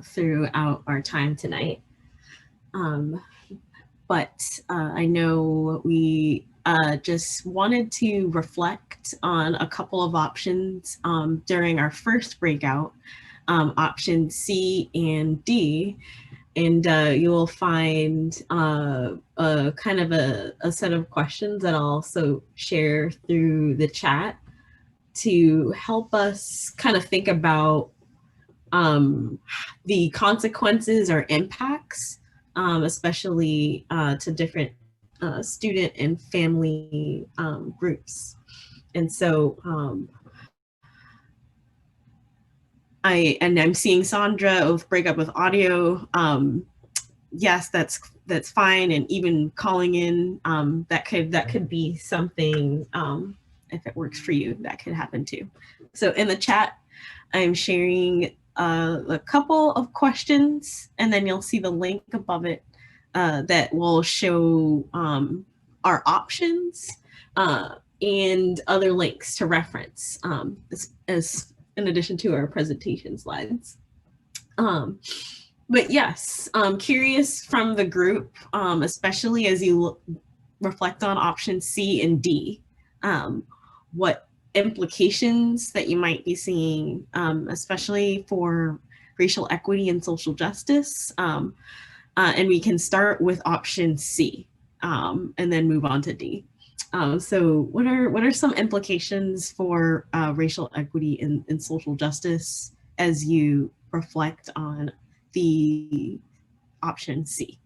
throughout our time tonight. But I know we just wanted to reflect on a couple of options during our first breakout, option C and D. And you will find a kind of a set of questions that I'll also share through the chat to help us kind of think about the consequences or impacts, especially to different student and family groups. And so I'm seeing Sandra with Breakup with Audio. Yes, that's fine, and even calling in, that could be something, if it works for you, that could happen too. So in the chat, I'm sharing a couple of questions, and then you'll see the link above it that will show our options and other links to reference, as in addition to our presentation slides. But yes, I'm curious from the group, especially as you reflect on option C and D, what implications that you might be seeing, especially for racial equity and social justice. And we can start with option C and then move on to D. So what are some implications for racial equity and social justice as you reflect on the option C?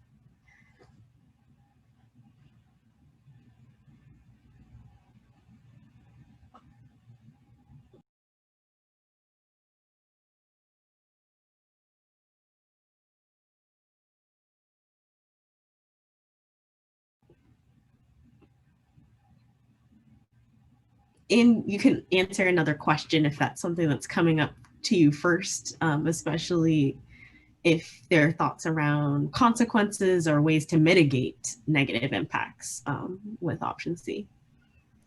And you can answer another question if that's something that's coming up to you first, especially if there are thoughts around consequences or ways to mitigate negative impacts with option C.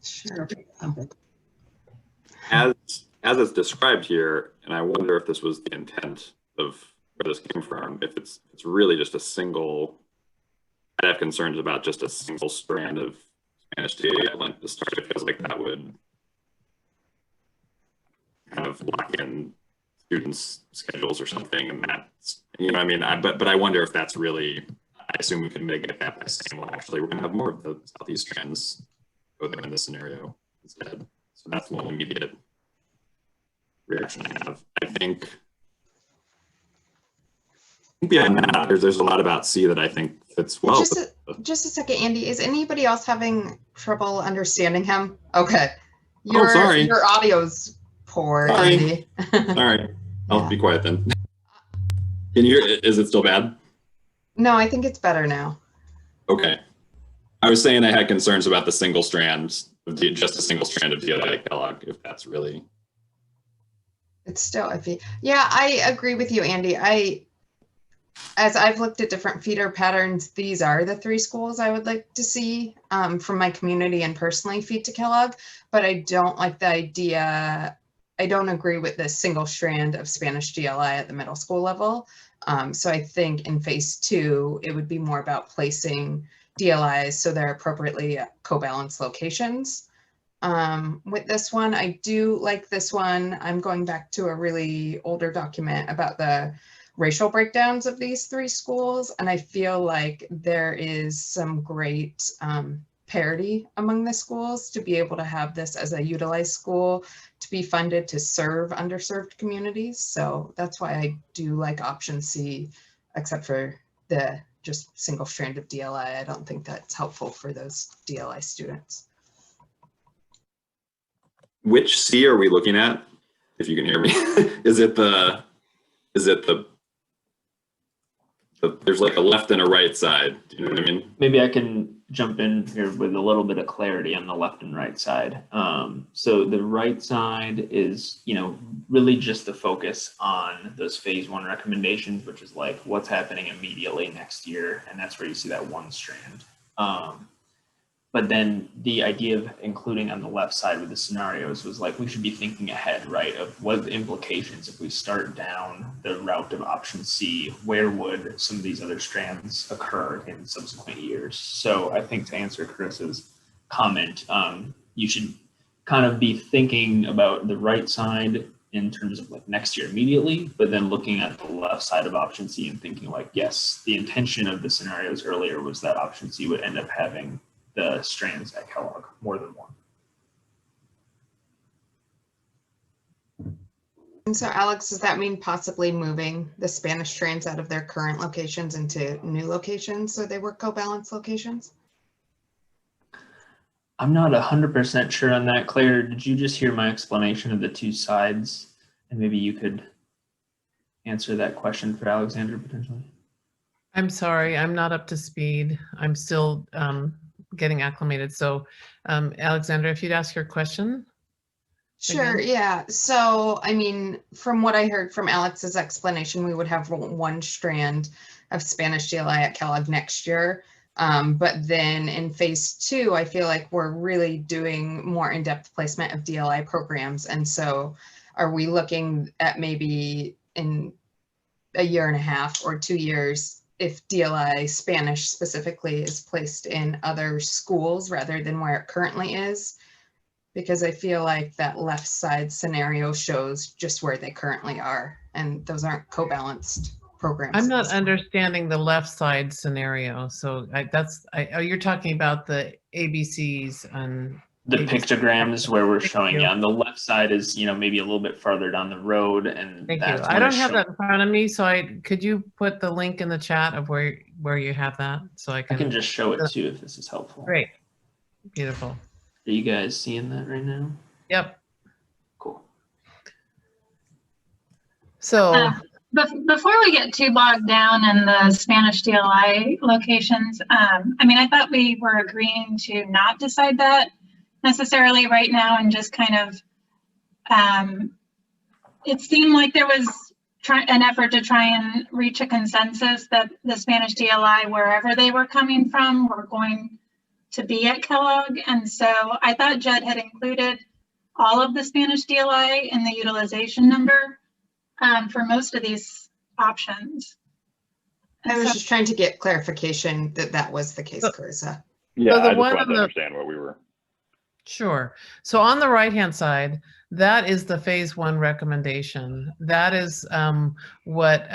Sure. As it's described here, and I wonder if this was the intent of where this came from, if it's really just a single, I'd have concerns about just a single strand of Spanish DA length to start. It feels like that would kind of lock in students' schedules or something, and that's, you know what I mean? But I wonder if that's really, I assume we could mitigate that by saying, well, actually, we're going to have more of the Southeast strands go there in this scenario instead. So that's one immediate reaction I have. I think beyond that, there's a lot about C that I think fits well. Just a second, Andy. Is anybody else having trouble understanding him? Okay. Sorry. Your audio's poor, sorry. Andy. Sorry. I'll be quiet then. Can you hear? Is it still bad? No, I think it's better now. Okay. I was saying I had concerns about the single strand, just a single strand of DLI Kellogg, if that's really. It's still iffy. Yeah, I agree with you, Andy. As I've looked at different feeder patterns, these are the three schools I would like to see from my community and personally feed to Kellogg, but I don't like the idea. I don't agree with the single strand of Spanish DLI at the middle school level. So I think in phase 2, it would be more about placing DLIs so they're appropriately at co-balanced locations. With this one, I do like this one. I'm going back to a really older document about the racial breakdowns of these three schools, and I feel like there is some great parity among the schools to be able to have this as a utilized school to be funded to serve underserved communities. So that's why I do like option C, except for the just single strand of DLI. I don't think that's helpful for those DLI students. Which C are we looking at? If you can hear me, is it the there's like a left and a right side. Do you know what I mean? Maybe I can jump in here with a little bit of clarity on the left and right side. So the right side is, really just the focus on those phase 1 recommendations, which is like what's happening immediately next year. And that's where you see that one strand. But then the idea of including on the left side with the scenarios was like, we should be thinking ahead, right? Of what are the implications if we start down the route of option C, where would some of these other strands occur in subsequent years? So I think to answer Chris's comment, you should kind of be thinking about the right side in terms of like next year immediately, but then looking at the left side of option C and thinking like, yes, the intention of the scenarios earlier was that option C would end up having the strands at Kellogg, more than one. And so Alex, does that mean possibly moving the Spanish strands out of their current locations into new locations so they were co-balanced locations? I'm not 100% sure on that. Claire, did you just hear my explanation of the two sides? And maybe you could answer that question for Alexander potentially. I'm sorry, I'm not up to speed. I'm still getting acclimated. So Alexander, if you'd ask your question. Sure, Again? yeah. So, I mean, from what I heard from Alex's explanation, we would have one strand of Spanish DLI at Kellogg next year. But then in phase 2, I feel like we're really doing more in-depth placement of DLI programs. And so are we looking at maybe in a year and a half or 2 years, if DLI Spanish specifically is placed in other schools rather than where it currently is? Because I feel like that left side scenario shows just where they currently are, and those aren't co-balanced programs. I'm not understanding the left side scenario. So you're talking about the ABCs and the ABC. pictograms where we're showing, yeah, on the left side is, you know, maybe a little bit farther down the road, and Thank you. that's I don't have that in front of me, so could you put the link in the chat of where you have that, so I can just show it too if this is helpful. Great, beautiful. Are you guys seeing that right now? Yep. Cool. So before we get too bogged down in the Spanish DLI locations, I mean, I thought we were agreeing to not decide that necessarily right now, and just kind of, it seemed like there was an effort to try and reach a consensus that the Spanish DLI, wherever they were coming from, were going to be at Kellogg. And so I thought Judd had included all of the Spanish DLI in the utilization number for most of these options. I was just trying to get clarification that that was the case, Carissa. Yeah, So I just wanted to understand what we were. Sure. So on the right-hand side, that is the phase 1 recommendation. That is what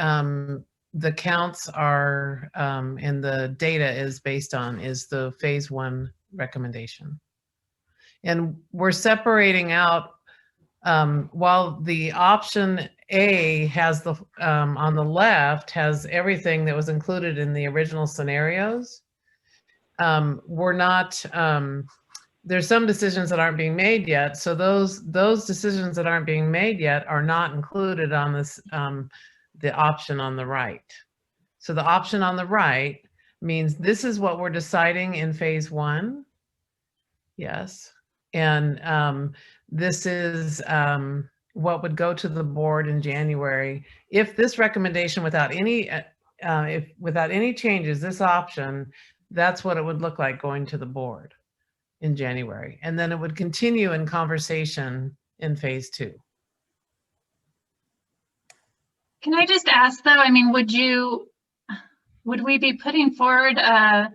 the counts are and the data is based on, is the phase 1 recommendation. And we're separating out, while the option A has the, on the left, has everything that was included in the original scenarios, we're not, there's some decisions that aren't being made yet. So those decisions that aren't being made yet are not included on this, the option on the right. So the option on the right means this is what we're deciding in phase 1. Yes. And this is what would go to the board in January. If this recommendation without any changes, this option, that's what it would look like going to the board in January. And then it would continue in conversation in phase 2. Can I just ask though, I mean, would we be putting forward a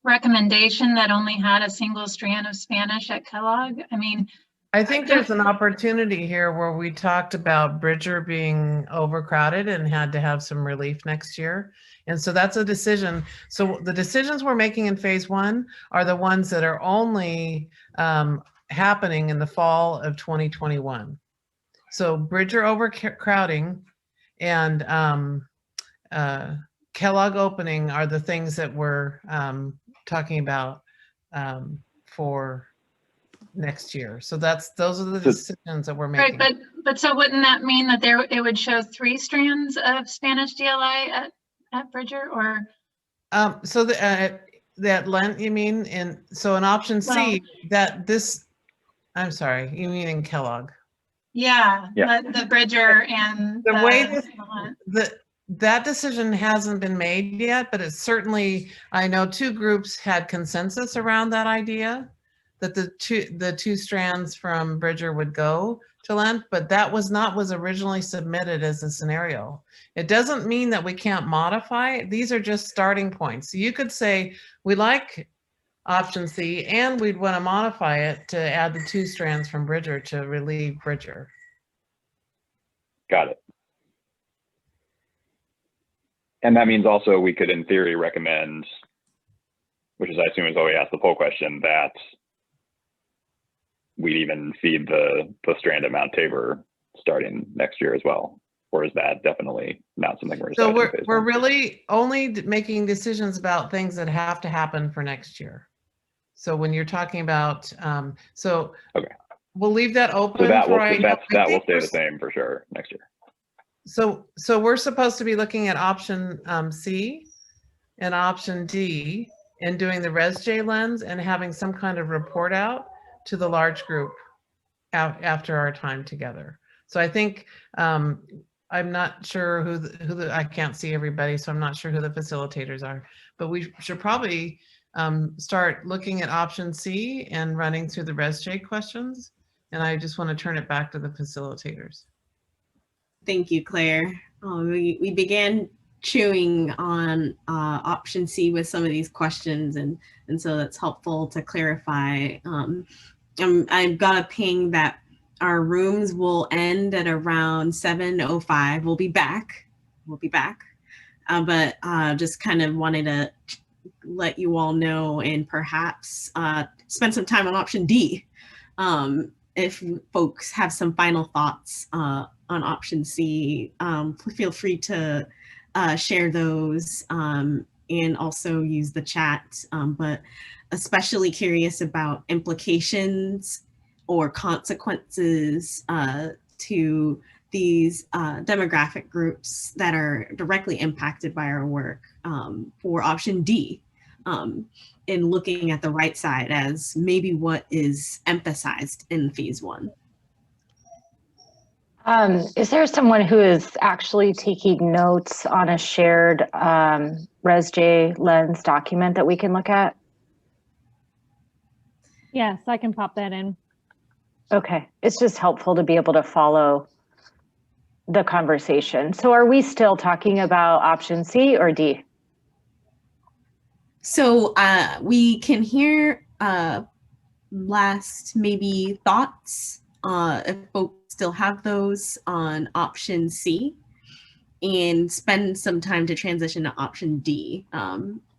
recommendation that only had a single strand of Spanish at Kellogg? I mean, I think there's an opportunity here where we talked about Bridger being overcrowded and had to have some relief next year. And so that's a decision. So the decisions we're making in phase 1 are the ones that are only happening in the fall of 2021. So Bridger overcrowding and Kellogg opening are the things that we're talking about for next year. So those are the decisions that we're making. right, but so wouldn't that mean that it would show 3 strands of Spanish DLI at Bridger, or? So that Lent, you mean, and so in option C, I'm sorry, you mean in Kellogg? Yeah, the Bridger and The way that decision hasn't been made yet, but it's certainly, I know 2 groups had consensus around that idea, that the two strands from Bridger would go to Lent, but that was not was originally submitted as a scenario. It doesn't mean that we can't modify. These are just starting points. So you could say, we like option C, and we'd want to modify it to add the 2 strands from Bridger to relieve Bridger. Got it. And that means also we could, in theory, recommend, which is, I assume, is why we asked the poll question, that we'd even feed the strand at Mount Tabor starting next year as well. Or is that definitely not something we're So deciding? we're really only making decisions about things that have to happen for next year. So when you're talking about, so okay, we'll leave that open. So that will that will stay the same for sure next year. So we're supposed to be looking at option C and option D and doing the ResJ lens and having some kind of report out to the large group after our time together. So I think I'm not sure who I can't see everybody, so I'm not sure who the facilitators are, but we should probably start looking at option C and running through the ResJ questions. And I just want to turn it back to the facilitators. Thank you, Claire. We began chewing on option C with some of these questions, and so that's helpful to clarify. I've got a ping that our rooms will end at around 7:05. We'll be back. But just kind of wanted to let you all know, and perhaps spend some time on option D. If folks have some final thoughts on option C, feel free to share those and also use the chat, but especially curious about implications or consequences to these demographic groups that are directly impacted by our work for option D. In looking at the right side as maybe what is emphasized in phase 1. Is there someone who is actually taking notes on a shared ResJ lens document that we can look at? Yes, I can pop that in. Okay, it's just helpful to be able to follow the conversation. So are we still talking about option C or D? So we can hear last maybe thoughts if folks still have those on option C, and spend some time to transition to option D.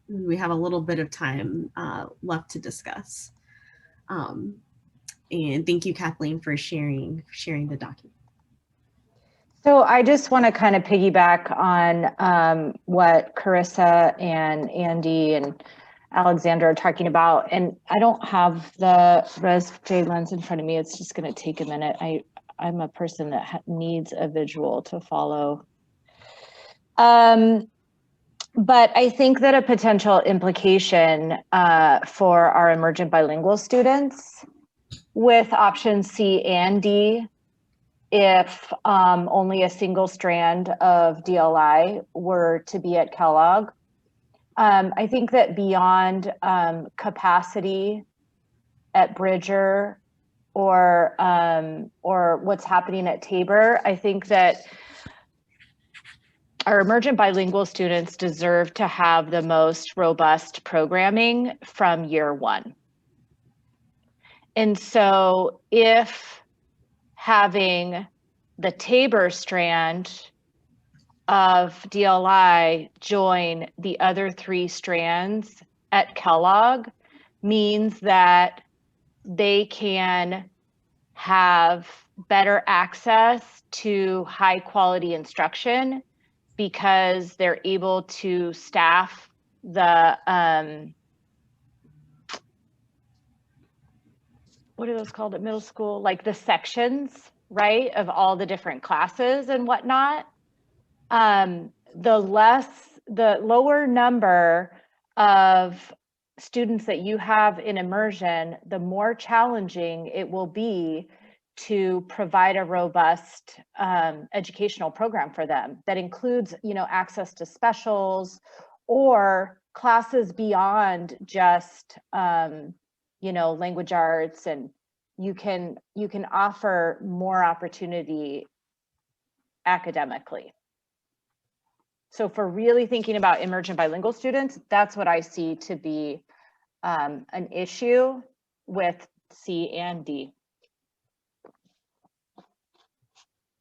We have a little bit of time left to discuss. And thank you, Kathleen, for sharing the document. So I just want to kind of piggyback on what Carissa and Andy and Alexander are talking about. And I don't have the ResJ lens in front of me. It's just going to take a minute. I'm a person that needs a visual to follow. But I think that a potential implication for our emergent bilingual students with option C and D, if only a single strand of DLI were to be at Kellogg. I think that beyond capacity at Bridger or what's happening at Tabor, I think that our emergent bilingual students deserve to have the most robust programming from year 1. And so if having the Tabor strand of DLI join the other 3 strands at Kellogg means that they can have better access to high quality instruction because they're able to staff the what are those called at middle school? Like the sections, right, of all the different classes and whatnot. The lower number of students that you have in immersion, the more challenging it will be to provide a robust educational program for them that includes, access to specials or classes beyond just, language arts, and you can offer more opportunity academically. So for really thinking about emergent bilingual students, that's what I see to be an issue with C and D.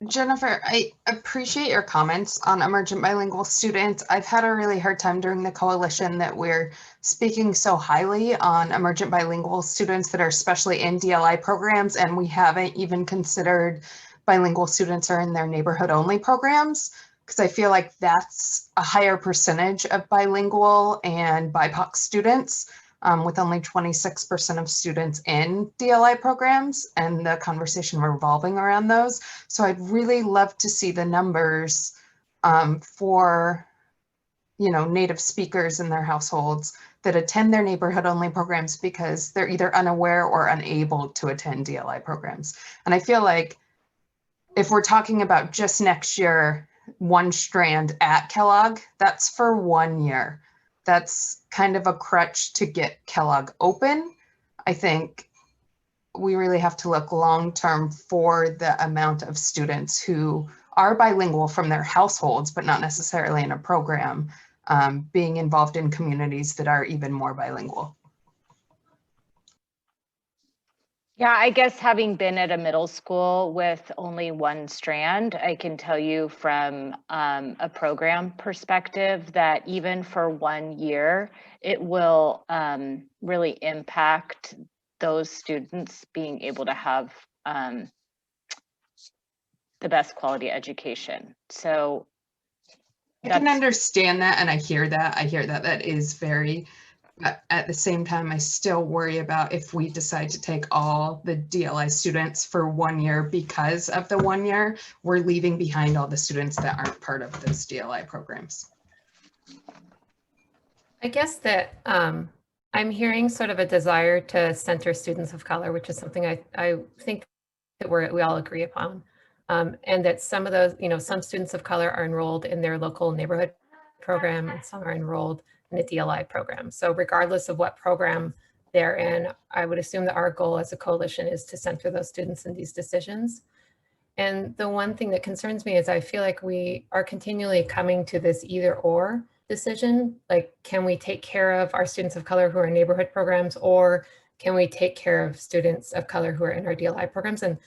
Jennifer, I appreciate your comments on emergent bilingual students. I've had a really hard time during the coalition that we're speaking so highly on emergent bilingual students that are especially in DLI programs, and we haven't even considered bilingual students are in their neighborhood only programs, because I feel like that's a higher percentage of bilingual and BIPOC students, with only 26% of students in DLI programs and the conversation revolving around those. So I'd really love to see the numbers for, native speakers in their households that attend their neighborhood only programs because they're either unaware or unable to attend DLI programs. And I feel like if we're talking about just next year, one strand at Kellogg, that's for 1 year. That's kind of a crutch to get Kellogg open. I think we really have to look long-term for the amount of students who are bilingual from their households, but not necessarily in a program, being involved in communities that are even more bilingual. Yeah, I guess having been at a middle school with only one strand, I can tell you from a program perspective that even for 1 year, it will really impact those students being able to have the best quality education. So I can understand that, and I hear that. That is very, but at the same time, I still worry about if we decide to take all the DLI students for 1 year because of the 1 year, we're leaving behind all the students that aren't part of those DLI programs. I guess that I'm hearing sort of a desire to center students of color, which is something I think that we all agree upon. And that some of those, some students of color are enrolled in their local neighborhood program and some are enrolled in a DLI program. So regardless of what program they're in, I would assume that our goal as a coalition is to center those students in these decisions. And the one thing that concerns me is I feel like we are continually coming to this either or decision. Like, can we take care of our students of color who are in neighborhood programs, or can we take care of students of color who are in our DLI programs? And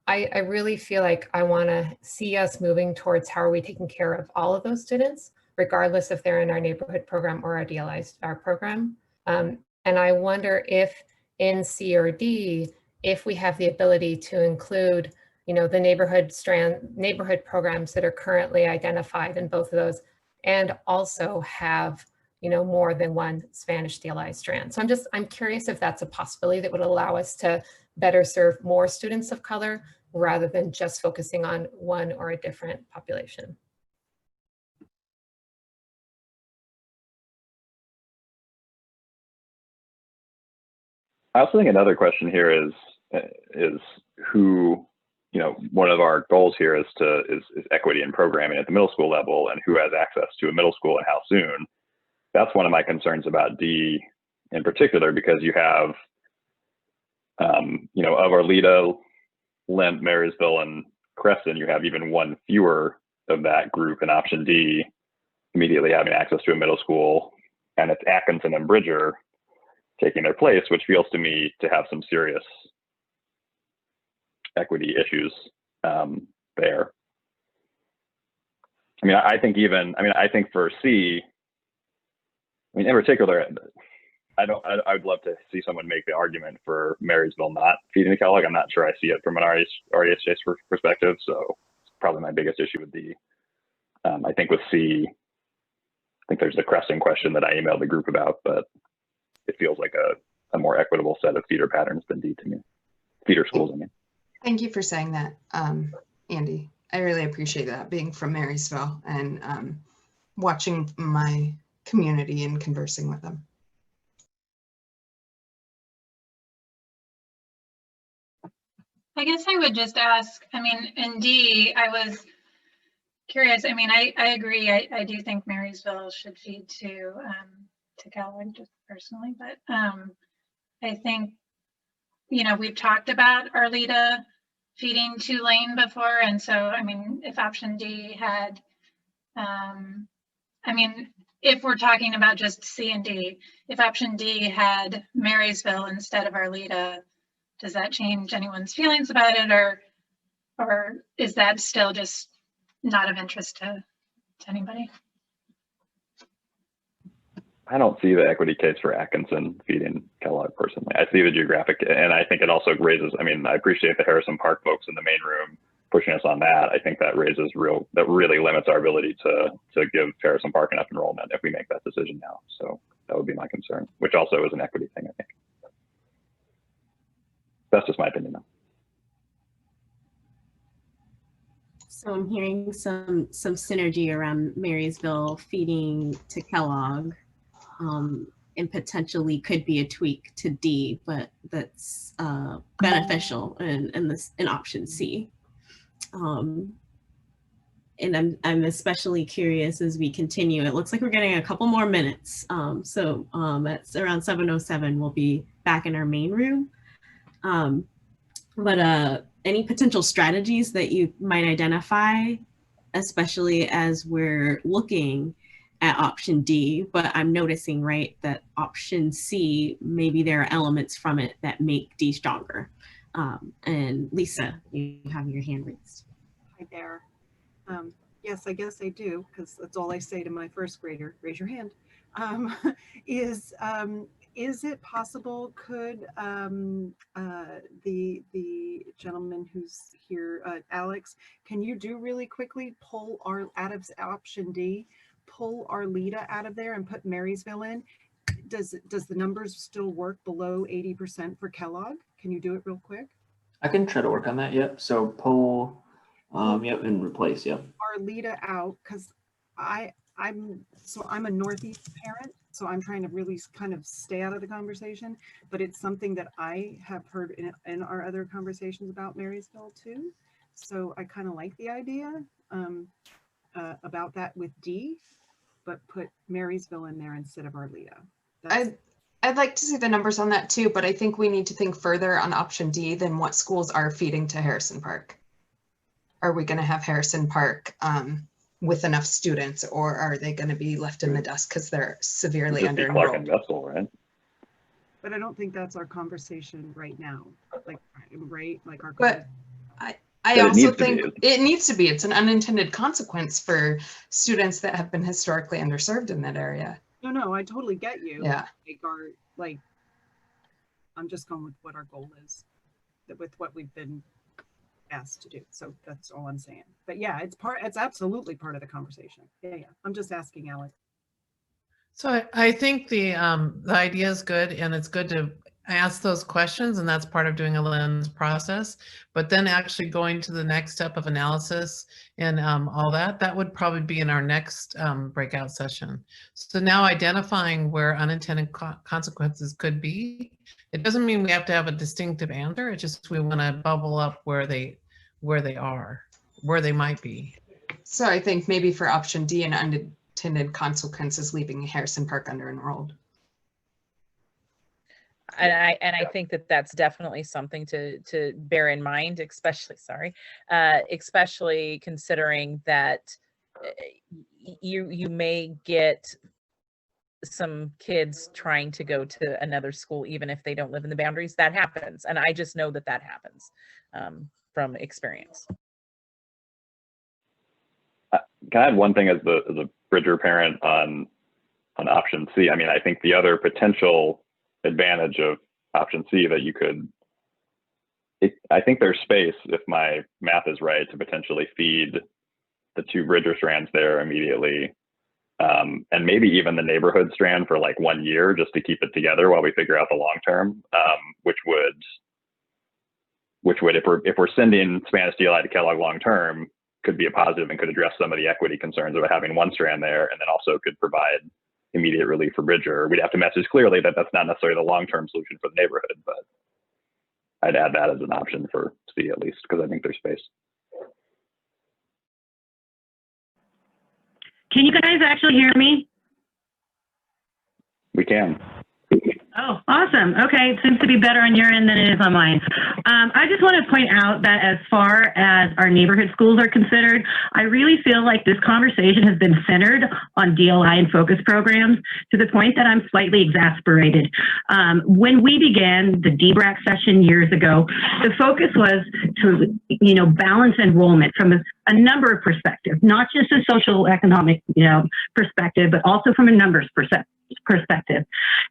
I really feel like I want to see us moving towards how are we taking care of all of those students, regardless if they're in our neighborhood program or our DLI star program. And I wonder if in C or D, if we have the ability to include, the neighborhood programs that are currently identified in both of those, and also have, more than one Spanish DLI strand. So I'm curious if that's a possibility that would allow us to better serve more students of color rather than just focusing on one or a different population. I also think another question here is who, one of our goals here is equity in programming at the middle school level, and who has access to a middll school and how soon. That's one of my concerns about D in particular, because you have, of Arleta, Limp, Marysville, and Creston, you have even one fewer of that group in option D immediately having access to a middle school, and it's Atkinson and Bridger taking their place, which feels to me to have some serious equity issues there. I think for C, in particular, I'd love to see someone make the argument for Marysville not feeding the Kellogg. I'm not sure I see it from an RESJ perspective, so it's probably my biggest issue with D. I think with C, I think there's the Creston question that I emailed the group about, but it feels like a more equitable set of feeder patterns than D to me. Feeder schools, I mean. Thank you for saying that, Andy. I really appreciate that, being from Marysville and watching my community and conversing with them. I guess I would just ask, I mean, in D, I was curious. I mean, I agree. I do think Marysville should feed to Kellogg, just personally, but I think, you know, we've talked about Arleta feeding Tulane before. And so, I mean, if option D had, I mean, if we're talking about just C and D, if option D had Marysville instead of Arleta, does that change anyone's feelings about it, or is that still just not of interest to anybody? I don't see the equity case for Atkinson feeding Kellogg personally. I see the geographic, and I think it also raises, I mean, I appreciate the Harrison Park folks in the main room pushing us on that. I think that that really limits our ability to give Harrison Park enough enrollment if we make that decision now. So that would be my concern, which also is an equity thing, I think. That's just my opinion though. So I'm hearing some synergy around Marysville feeding to Kellogg, and potentially could be a tweak to D, but that's beneficial in option C. And I'm especially curious as we continue. It looks like we're getting a couple more minutes. So that's around 7:07. We'll be back in our main room. But any potential strategies that you might identify, especially as we're looking at option D, but I'm noticing, right, that option C, maybe there are elements from it that make D stronger. And Lisa, you have your hand raised. Hi there. Yes, I guess I do, because that's all I say to my first grader, raise your hand. Is it possible, could the gentleman who's here, Alex, can you do really quickly, pull out of option D, pull Arleta out of there and put Marysville in? Does the numbers still work below 80% for Kellogg? Can you do it real quick? I can try to work on that. Yep. So pull, yep, and replace. Yep. Arleta out, because I'm a Northeast parent, so I'm trying to really kind of stay out of the conversation, but it's something that I have heard in our other conversations about Marysville too. So I kind of like the idea about that with D, but put Marysville in there instead of Arleta. I'd like to see the numbers on that too, but I think we need to think further on option D than what schools are feeding to Harrison Park. Are we going to have Harrison Park with enough students, or are they going to be left in the dust because they're severely under Clark and enrolled? Vessel, right? But I don't think that's our conversation right now. Like, right? Like our. But I also think it needs to be. It's an unintended consequence for students that have been historically underserved in that area. No, I totally get you. Yeah. I'm just going with what our goal is, with what we've been asked to do. So that's all I'm saying. But yeah, it's absolutely part of the conversation. Yeah. I'm just asking Alex. So I think the idea is good, and it's good to ask those questions, and that's part of doing a lens process. But then actually going to the next step of analysis and all that would probably be in our next breakout session. So now identifying where unintended consequences could be, it doesn't mean we have to have a distinctive answer. It's just we want to bubble up where they are, where they might be. So I think maybe for option D, and unintended consequences leaving Harrison Park under enrolled. And I think that that's definitely something to bear in mind, especially considering that you may get some kids trying to go to another school even if they don't live in the boundaries. That happens, and I just know that happens from experience. Can I add one thing as a Bridger parent on option C? I mean, I think the other potential advantage of option C that you could, I think there's space, if my math is right, to potentially feed the two Bridger strands there immediately, and maybe even the neighborhood strand for like 1 year just to keep it together while we figure out the long term, which would if we're sending Spanish DLI to Kellogg long term, could be a positive and could address some of the equity concerns about having one strand there, and then also could provide immediate relief for Bridger. We'd have to message clearly that that's not necessarily the long-term solution for the neighborhood, but I'd add that as an option for C at least, because I think there's space. Can you guys actually hear me? We can. Oh, awesome. Okay, it seems to be better on your end than it is on mine. I just want to point out that as far as our neighborhood schools are considered, I really feel like this conversation has been centered on DLI and focus programs to the point that I'm slightly exasperated. When we began the DBRAC session years ago, the focus was to, balance enrollment from a number of perspectives, not just a social economic, perspective, but also from a numbers perspective.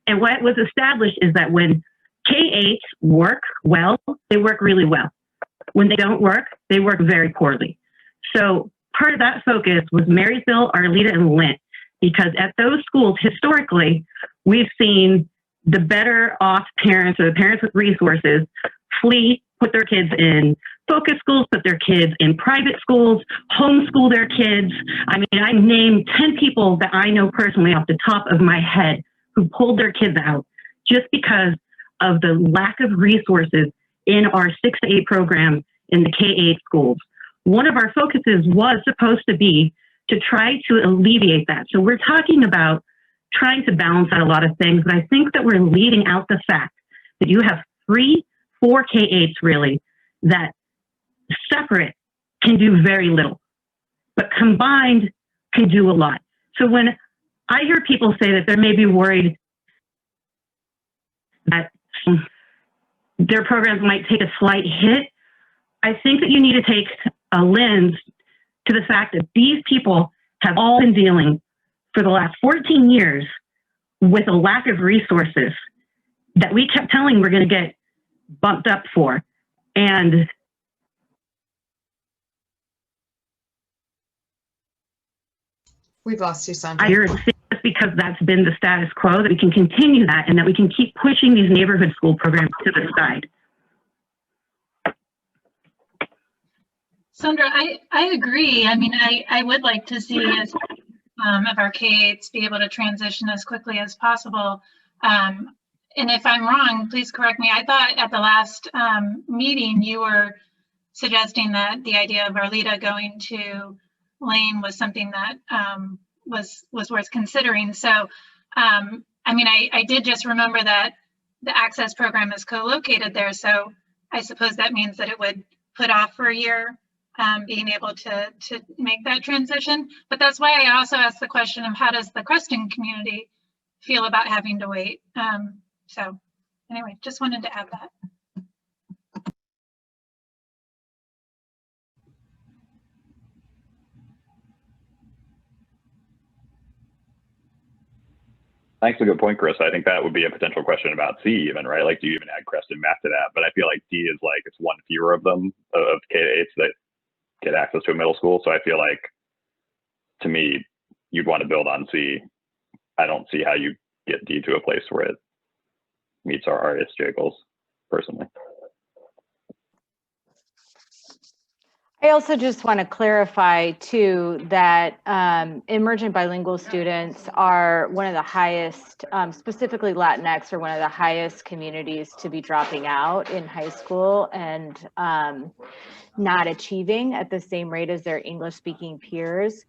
And what was established is that when K-8 work well, they work really well. When they don't work, they work very poorly. So part of that focus was Marysville, Arleta, and Lent, because at those schools, historically, we've seen the better off parents or the parents with resources flee, put their kids in focus schools, put their kids in private schools, homeschool their kids. I mean, I named 10 people that I know personally off the top of my head who pulled their kids out just because of the lack of resources in our 6 to 8 program in the K-8 schools. One of our focuses was supposed to be to try to alleviate that. So we're talking about trying to balance out a lot of things, but I think that we're leaving out the fact that you have 4 K-8s really that separate can do very little, but combined can do a lot. So when I hear people say that they may be worried that their programs might take a slight hit, I think that you need to take a lens to the fact that these people have all been dealing for the last 14 years with a lack of resources that we kept telling we're going to get bumped up for. And we've lost you, Sandra. Just because that's been the status quo, that we can continue that and that we can keep pushing these neighborhood school programs to the side. Sandra, I agree. I mean, I would like to see us, of our K-8s be able to transition as quickly as possible. And if I'm wrong, please correct me. I thought at the last meeting you were suggesting that the idea of Arleta going to Lane was something that was worth considering. So, I mean, I did just remember that the access program is co-located there. So I suppose that means that it would put off for a year being able to make that transition. But that's why I also asked the question of how does the Creston community feel about having to wait? So anyway, just wanted to add that. Thanks, a good point, Chris. I think that would be a potential question about C even, right? Like, do you even add Creston back to that? But I feel like D is like, it's one fewer of them, of K-8s that get access to a middle school. So I feel like, to me, you'd want to build on C. I don't see how you get D to a place where it meets our RSJ goals, personally. I also just want to clarify too that emergent bilingual students are one of the highest, specifically Latinx, are one of the highest communities to be dropping out in high school and not achieving at the same rate as their English speaking peers.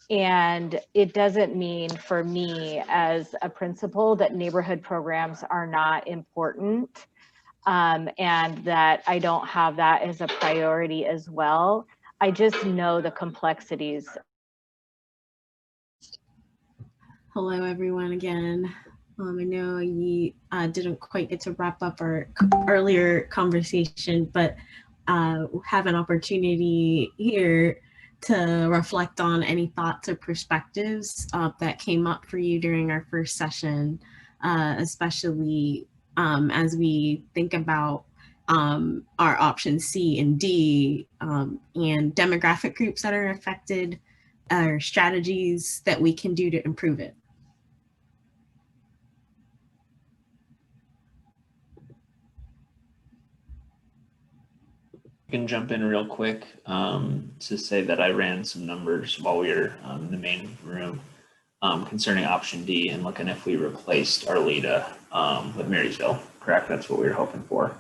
And it doesn't mean for me as a principal that neighborhood programs are not important. And that I don't have that as a priority as well. I just know the complexities. Hello, everyone again. I know you didn't quite get to wrap up our earlier conversation, but have an opportunity here to reflect on any thoughts or perspectives that came up for you during our first session, especially as we think about our options C and D and demographic groups that are affected, or strategies that we can do to improve it. I can jump in real quick to say that I ran some numbers while we were in the main room concerning option D and looking if we replaced Arleta with Marysville. Correct? That's what we were hoping for.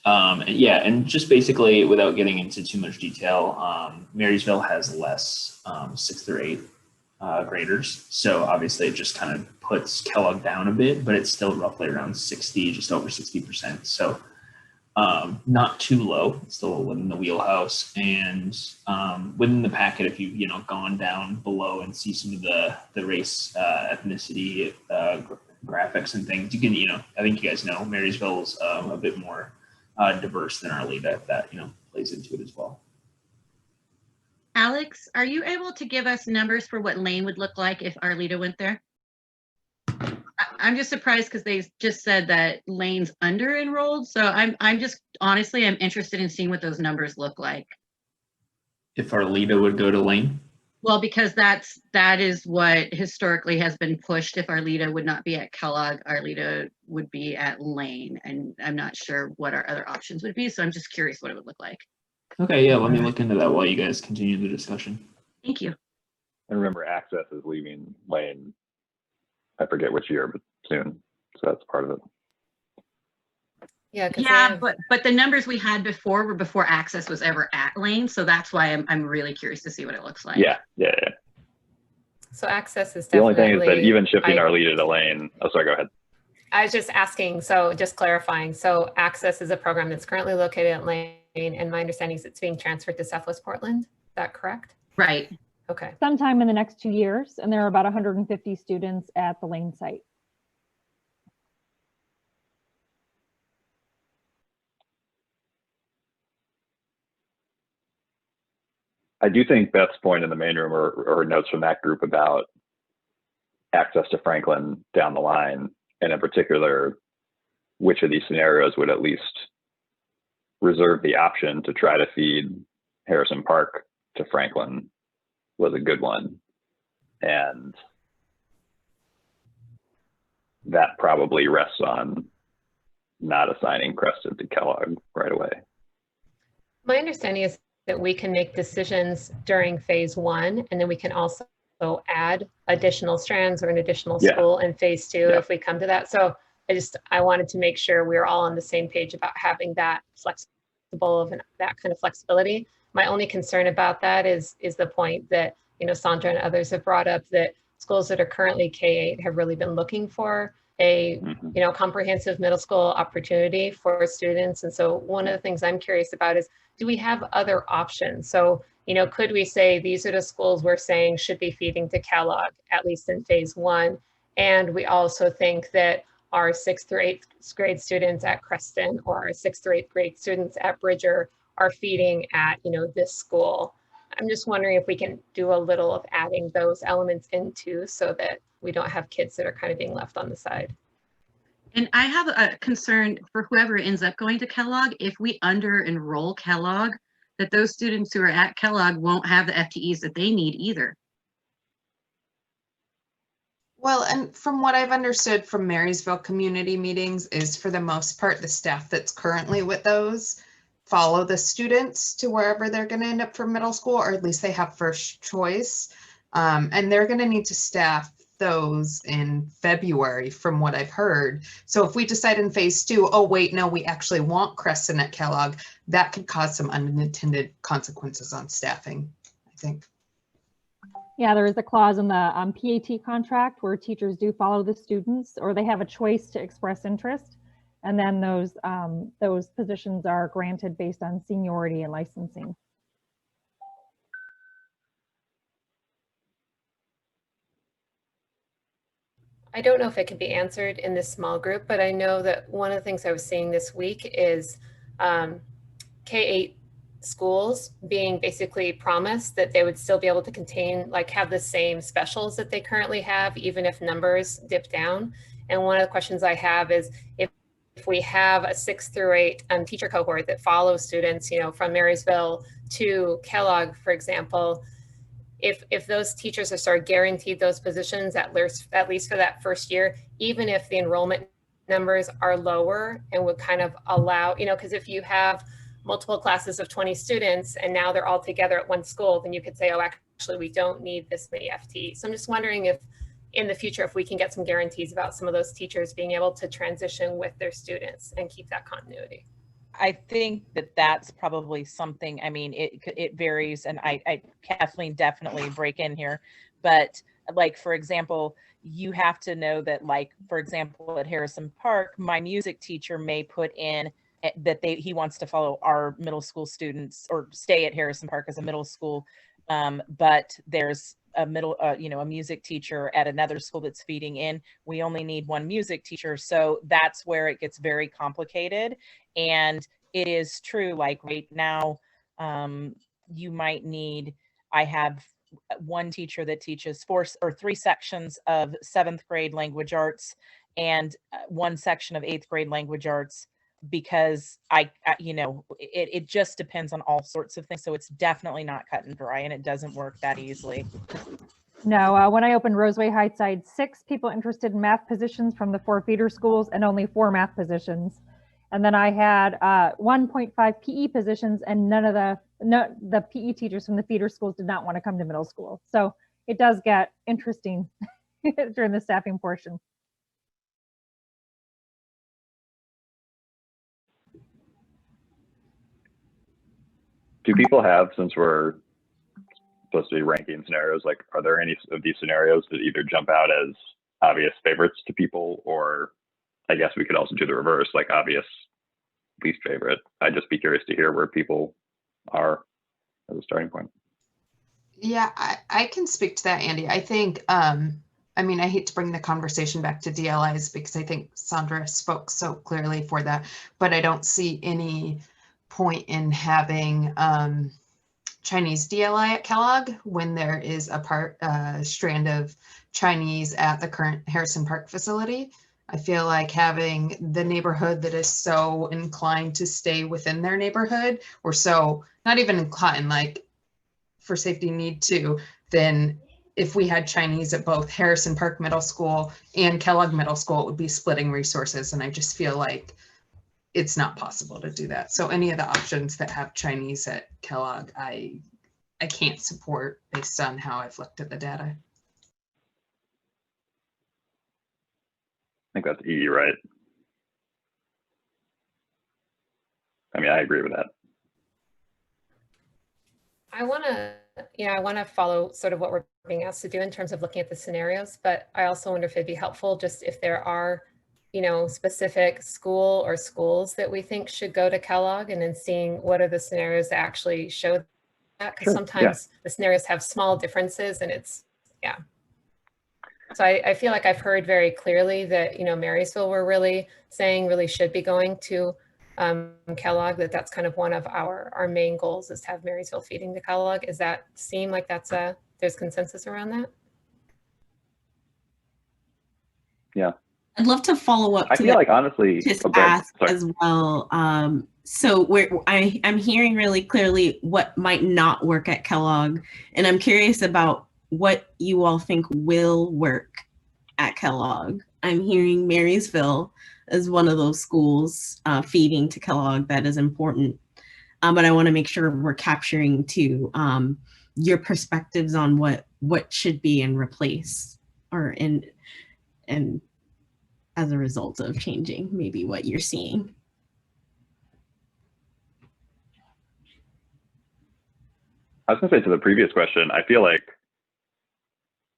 Yeah, and just basically, without getting into too much detail, Marysville has less 6th through 8th graders. So obviously it just kind of puts Kellogg down a bit, but it's still roughly around 60, just over 60%. So not too low, it's still within the wheelhouse. And within the packet, if you've gone down below and see some of the race, ethnicity graphics and things, you can, I think you guys know Marysville's a bit more diverse than Arleta. That plays into it as well. Alex, are you able to give us numbers for what Lane would look like if Arleta went there? I'm just surprised because they just said that Lane's under enrolled. So I'm just honestly, I'm interested in seeing what those numbers look like. If Arleta would go to Lane? Well, because that is what historically has been pushed. If Arleta would not be at Kellogg, Arleta would be at Lane. And I'm not sure what our other options would be. So I'm just curious what it would look like. Okay, yeah, let me look into that while you guys continue the discussion. Thank you. And remember, Access is leaving Lane. I forget which year, but soon. So that's part of it. Yeah, yeah, but the numbers we had before were before Access was ever at Lane, so that's why I'm really curious to see what it looks like. Yeah. So Access is the only definitely. thing is that even shifting Arleta to Lane. Oh, sorry. Go ahead. I was just asking, so just clarifying. So Access is a program that's currently located at Lane, and my understanding is it's being transferred to Southwest Portland. Is that correct? Right. Okay. Sometime in the next 2 years, and there are about 150 students at the Lane site. I do think Beth's point in the main room or notes from that group about access to Franklin down the line, and in particular, which of these scenarios would at least reserve the option to try to feed Harrison Park to Franklin was a good one. And that probably rests on not assigning Crested to Kellogg right away. My understanding is that we can make decisions during phase 1, and then we can also add additional strands or an additional school in phase 2 if we come to that. So I wanted to make sure we're all on the same page about having that that kind of flexibility. My only concern about that is the point that Sandra and others have brought up, that schools that are currently K-8 have really been looking for a comprehensive middle school opportunity for students. And so one of the things I'm curious about is, do we have other options? So could we say these are the schools we're saying should be feeding to Kellogg, at least in phase 1, and we also think that our 6th through 8th grade students at Creston or our 6th through 8th grade students at Bridger are feeding at this school. I'm just wondering if we can do a little of adding those elements into, so that we don't have kids that are kind of being left on the side. And I have a concern for whoever ends up going to Kellogg. If we under enroll Kellogg, that those students who are at Kellogg won't have the FTEs that they need either. Well, and from what I've understood from Marysville community meetings is, for the most part, the staff that's currently with those follow the students to wherever they're going to end up for middle school, or at least they have first choice. And they're going to need to staff those in February, from what I've heard. So if we decide in phase 2, oh wait, no, we actually want Crescent at Kellogg, that could cause some unintended consequences on staffing, I think. Yeah, there is a clause in the PAT contract where teachers do follow the students, or they have a choice to express interest. And then those positions are granted based on seniority and licensing. I don't know if it can be answered in this small group, but I know that one of the things I was seeing this week is K-8 schools being basically promised that they would still be able to contain, have the same specials that they currently have, even if numbers dip down. And one of the questions I have is, if we have a 6th through 8 teacher cohort that follows students, from Marysville to Kellogg, for example, if those teachers are sort of guaranteed those positions at least for that first year, even if the enrollment numbers are lower, and would kind of allow, because if you have multiple classes of 20 students and now they're all together at one school, then you could say, oh, actually, we don't need this many FTEs. So I'm just wondering if in the future, if we can get some guarantees about some of those teachers being able to transition with their students and keep that continuity. I think that that's probably something, I mean, it varies, and Kathleen, definitely break in here, but like, for example, you have to know that, like, for example, at Harrison Park, my music teacher may put in that he wants to follow our middle school students or stay at Harrison Park as a middle school, but there's a a music teacher at another school that's feeding in. We only need one music teacher. So that's where it gets very complicated. And it is true, like right now, you might need, I have one teacher that teaches 3 sections of 7th grade language arts and one section of 8th grade language arts, because it just depends on all sorts of things. So it's definitely not cut and dry, and it doesn't work that easily. No, when I opened Roseway Heights, I had 6 people interested in math positions from the 4 feeder schools and only 4 math positions. And then I had 1.5 PE positions, and the PE teachers from the feeder schools did not want to come to middle school. So it does get interesting during the staffing portion. Do people have, since we're supposed to be ranking scenarios, like, are there any of these scenarios that either jump out as obvious favorites to people, or I guess we could also do the reverse, like obvious least favorite? I'd just be curious to hear where people are as a starting point. Yeah, I can speak to that, Andy. I think, I mean, I hate to bring the conversation back to DLIs because I think Sandra spoke so clearly for that, but I don't see any point in having Chinese DLI at Kellogg when there is a strand of Chinese at the current Harrison Park facility. I feel like having the neighborhood that is so inclined to stay within their neighborhood, or so not even inclined, like for safety need to, then if we had Chinese at both Harrison Park Middle School and Kellogg Middle School, it would be splitting resources. And I just feel like it's not possible to do that. So any of the options that have Chinese at Kellogg, I can't support based on how I've looked at the data. I think that's E, right? I mean, I agree with that. I want to follow sort of what we're being asked to do in terms of looking at the scenarios, but I also wonder if it'd be helpful just if there are, specific school or schools that we think should go to Kellogg, and then seeing what are the scenarios that actually show that, because sometimes the scenarios have small differences, and it's, So I feel like I've heard very clearly that, Marysville, we're really saying really should be going to Kellogg, that's kind of one of our main goals, is to have Marysville feeding to Kellogg. Does that seem like there's consensus around that? Yeah. I'd love to follow up. I feel like, honestly, ask as well. So I'm hearing really clearly what might not work at Kellogg, and I'm curious about what you all think will work at Kellogg. I'm hearing Marysville as one of those schools feeding to Kellogg that is important, but I want to make sure we're capturing too your perspectives on what should be and replace, or and as a result of changing maybe what you're seeing. I was going to say to the previous question, I feel like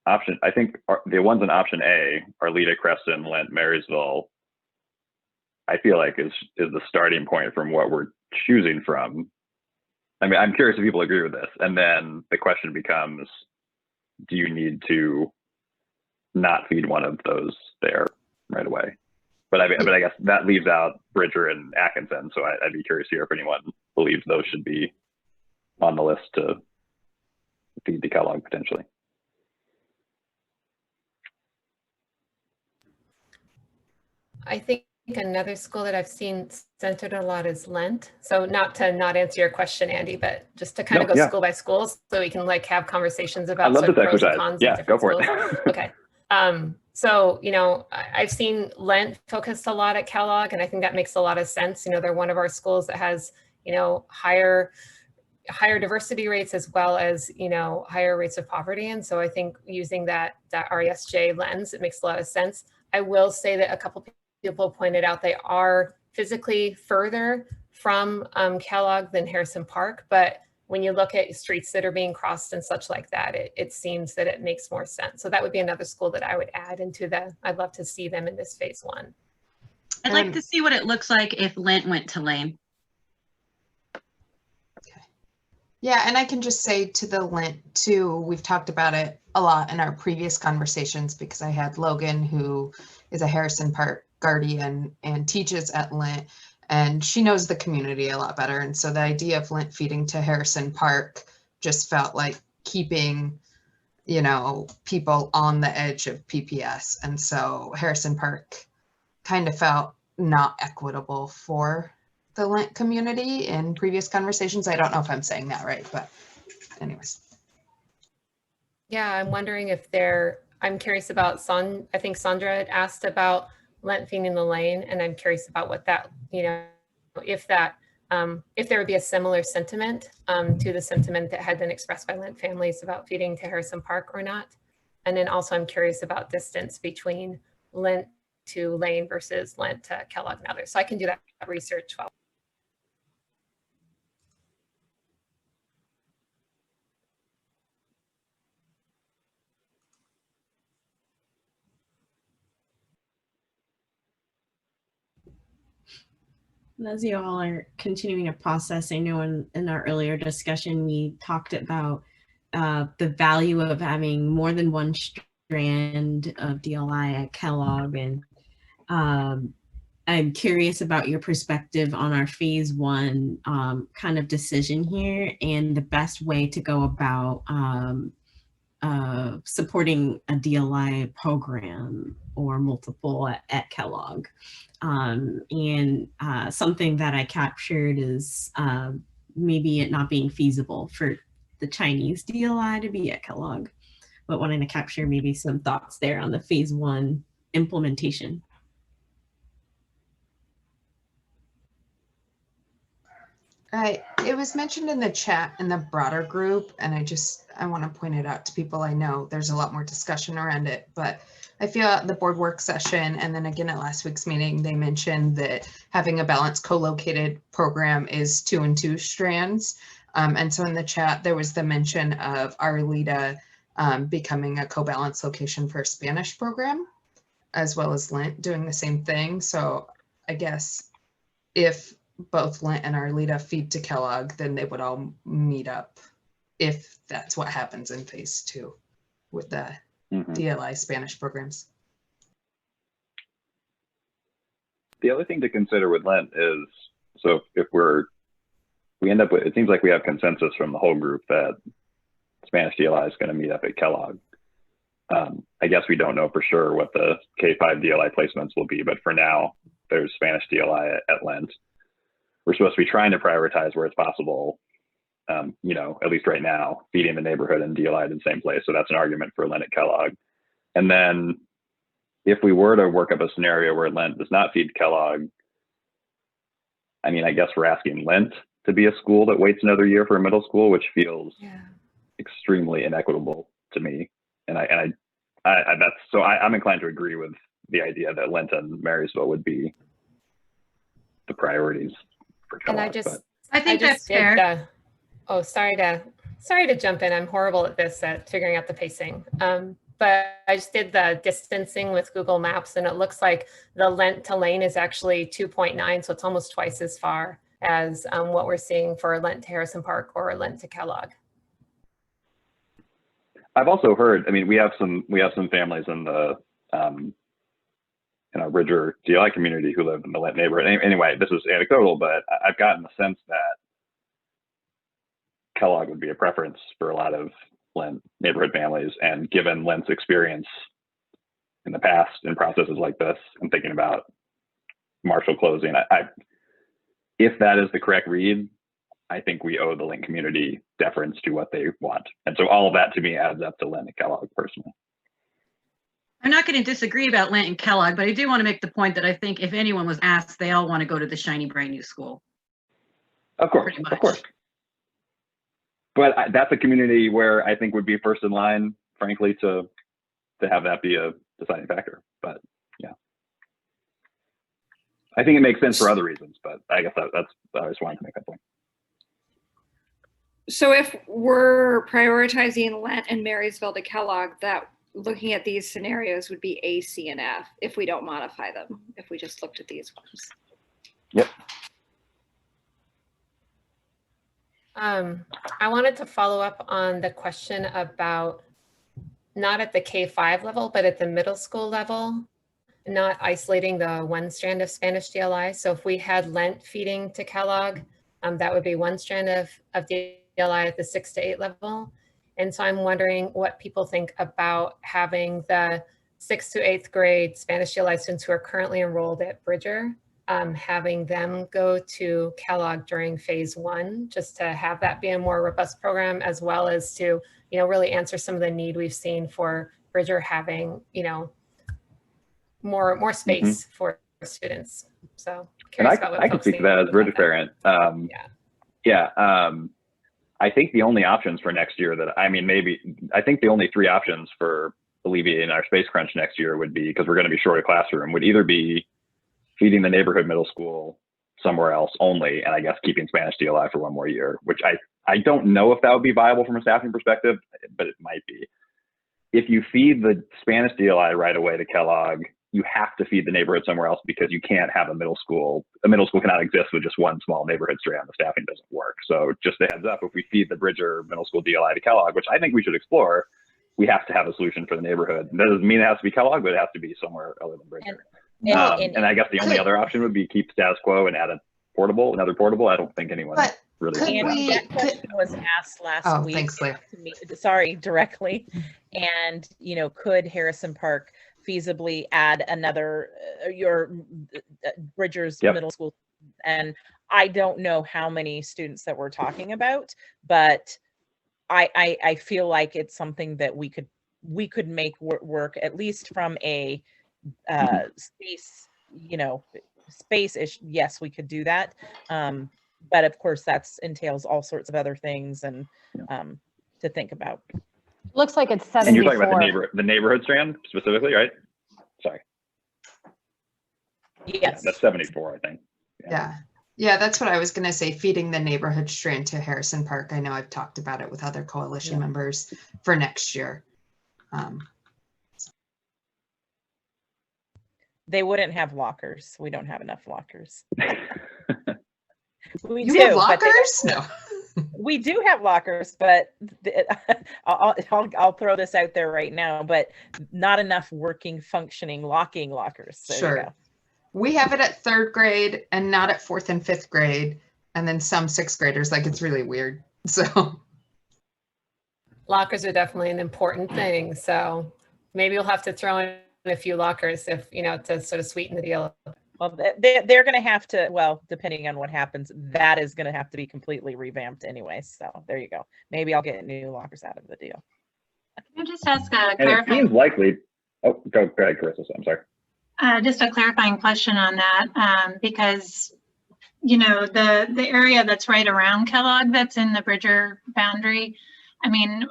the ones in option A, Arleta, Creston, Lent, Marysville, I feel like is the starting point from what we're choosing from. I mean, I'm curious if people agree with this. And then the question becomes, do you need to not feed one of those there right away? But I guess that leaves out Bridger and Atkinson. So I'd be curious to hear if anyone believes those should be on the list to feed to Kellogg potentially. I think another school that I've seen centered a lot is Lent. So not to not answer your question, Andy, but just to kind of go school by school so we can like have conversations about sort of pros and cons of different schools. Okay. So, I've seen Lent focused a lot at Kellogg, and I think that makes a lot of sense. They're one of our schools that has, higher diversity rates as well as, higher rates of poverty. And so I think using that RESJ lens, it makes a lot of sense. I will say that a couple people pointed out they are physically further from Kellogg than Harrison Park, but when you look at streets that are being crossed and such like that, it seems that it makes more sense. So that would be another school that I would add into I'd love to see them in this phase one. I'd like to see what it looks like if Lent went to Lane. Okay. Yeah, and I can just say to the Lent too, we've talked about it a lot in our previous conversations because I had Logan, who is a Harrison Park guardian and teaches at Lent, and she knows the community a lot better. And so the idea of Lent feeding to Harrison Park just felt like keeping, you know, people on the edge of PPS. And so Harrison Park kind of felt not equitable for the Lent community in previous conversations. I don't know if I'm saying that right, but anyways. Yeah, I'm wondering if I'm curious about I think Sandra had asked about Lent feeding the lane, and I'm curious about what that, you know, if there would be a similar sentiment to the sentiment that had been expressed by Lent families about feeding to Harrison Park or not. And then also I'm curious about distance between Lent to Lane versus Lent to Kellogg and others. So I can do that research while. As you all are continuing to process, I know in our earlier discussion, we talked about the value of having more than one strand of DLI at Kellogg. And I'm curious about your perspective on our phase one kind of decision here and the best way to go about supporting a DLI program or multiple at Kellogg. And something that I captured is maybe it not being feasible for the Chinese DLI to be at Kellogg, but wanting to capture maybe some thoughts there on the phase one implementation. Right. It was mentioned in the chat in the broader group, and I want to point it out to people. I know there's a lot more discussion around it, but I feel at the board work session and then again at last week's meeting, they mentioned that having a balanced co-located program is 2 and 2 strands. And so in the chat, there was the mention of Arleta becoming a co-balanced location for a Spanish program, as well as Lent doing the same thing. So I guess if both Lent and Arleta feed to Kellogg, then they would all meet up if that's what happens in phase 2 with the DLI Spanish programs. The other thing to consider with Lent is, so if we end up with, it seems like we have consensus from the whole group that Spanish DLI is going to meet up at Kellogg. I guess we don't know for sure what the K-5 DLI placements will be, but for now, there's Spanish DLI at Lent. We're supposed to be trying to prioritize where it's possible, you know, at least right now, feeding the neighborhood and DLI in the same place. So that's an argument for Lent at Kellogg. And then if we were to work up a scenario where Lent does not feed Kellogg, I mean, I guess we're asking Lent to be a school that waits another year for a middle school, which feels extremely inequitable to me. And I'm inclined to agree with the idea that Lent and Marysville would be the priorities for Kellogg. And I think that's fair. Sorry to jump in. I'm horrible at this, at figuring out the pacing. But I just did the distancing with Google Maps, and it looks like the Lent to Lane is actually 2.9, so it's almost twice as far as what we're seeing for Lent to Harrison Park or Lent to Kellogg. I've also heard, I mean, we have some families in the in our Bridger DLI community who live in the Lent neighborhood. Anyway, this is anecdotal, but I've gotten the sense that Kellogg would be a preference for a lot of Lent neighborhood families. And given Lent's experience in the past in processes like this, I'm thinking about Marshall closing. If that is the correct read, I think we owe the Lent community deference to what they want. And so all of that to me adds up to Lent and Kellogg personally. I'm not going to disagree about Lent and Kellogg, but I do want to make the point that I think if anyone was asked, they all want to go to the shiny brand new school. Of course, of course. But that's a community where I think would be first in line, frankly, to have that be a deciding factor. But yeah, I think it makes sense for other reasons, but I guess that's I just wanted to make that point. So if we're prioritizing Lent and Marysville to Kellogg, that looking at these scenarios would be A, C, and F if we don't modify them, if we just looked at these ones. Yep. I wanted to follow up on the question about not at the K-5 level, but at the middle school level, not isolating the one strand of Spanish DLI. So if we had Lent feeding to Kellogg, that would be one strand of DLI at the 6 to 8 level. And so I'm wondering what people think about having the 6th to 8th grade Spanish DLI students who are currently enrolled at Bridger, having them go to Kellogg during phase 1, just to have that be a more robust program, as well as to, really answer some of the need we've seen for Bridger having, more space for students. So and I can speak to that as a Bridger parent. I think the only options for next year I think the only 3 options for alleviating our space crunch next year would be, because we're going to be short a classroom, would either be feeding the neighborhood middle school somewhere else only, and I guess keeping Spanish DLI for 1 more year, which I don't know if that would be viable from a staffing perspective, but it might be. If you feed the Spanish DLI right away to Kellogg, you have to feed the neighborhood somewhere else, because you can't have a middle school cannot exist with just one small neighborhood strand. The staffing doesn't work. So just a heads up, if we feed the Bridger middle school DLI to Kellogg, which I think we should explore, we have to have a solution for the neighborhood. That doesn't mean it has to be Kellogg, but it has to be somewhere other than Bridger. And I guess the only other option would be keep status quo and add another portable. I don't think anyone really. And that question was asked last week. Thanks, Leah. To me, sorry, directly. And could Harrison Park feasibly add another your Bridger's middle school? And I don't know how many students that we're talking about, but I feel like it's something that we could make work, at least from a space, space-ish. Yes, we could do that. But of course that entails all sorts of other things and to think about. Looks like it's 74. And you're talking about the neighborhood strand specifically, right? Sorry. Yes. Yeah, that's 74, I think. Yeah, that's what I was going to say, feeding the neighborhood strand to Harrison Park. I know I've talked about it with other coalition members for next year. They wouldn't have lockers. We don't have enough lockers. You have lockers? No. We do have lockers, but I'll throw this out there right now, but not enough working, functioning, locking lockers. Sure. We have it at 3rd grade and not at 4th and 5th grade. And then some 6th graders, it's really weird. So lockers are definitely an important thing. So maybe we'll have to throw in a few lockers to sort of sweeten the deal. Well, they're going to have to, depending on what happens, that is going to have to be completely revamped anyway. So there you go. Maybe I'll get new lockers out of the deal. Can I just ask a And it seems likely. Oh, go ahead, Carissa. I'm sorry. Just a clarifying question on that, because the area that's right around Kellogg, that's in the Bridger boundary. I mean,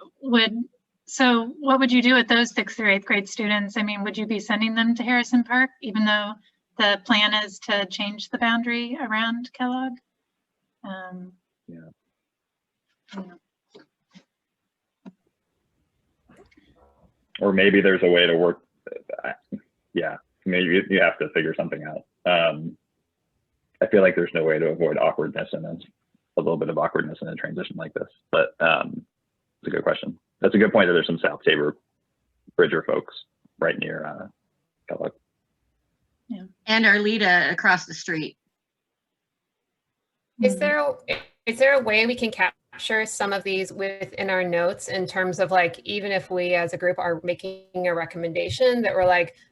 so what would you do with those 6th through 8th grade students? I mean, would you be sending them to Harrison Park, even though the plan is to change the boundary around Kellogg? Or maybe there's a way to work. Maybe you have to figure something out. I feel like there's no way to avoid awkwardness, and then a little bit of awkwardness in a transition like this. But it's a good question. That's a good point that there's some South Tabor Bridger folks right near Kellogg. Yeah. And Arleta across the street. Is there a way we can capture some of these within our notes in terms of even if we as a group are making a recommendation that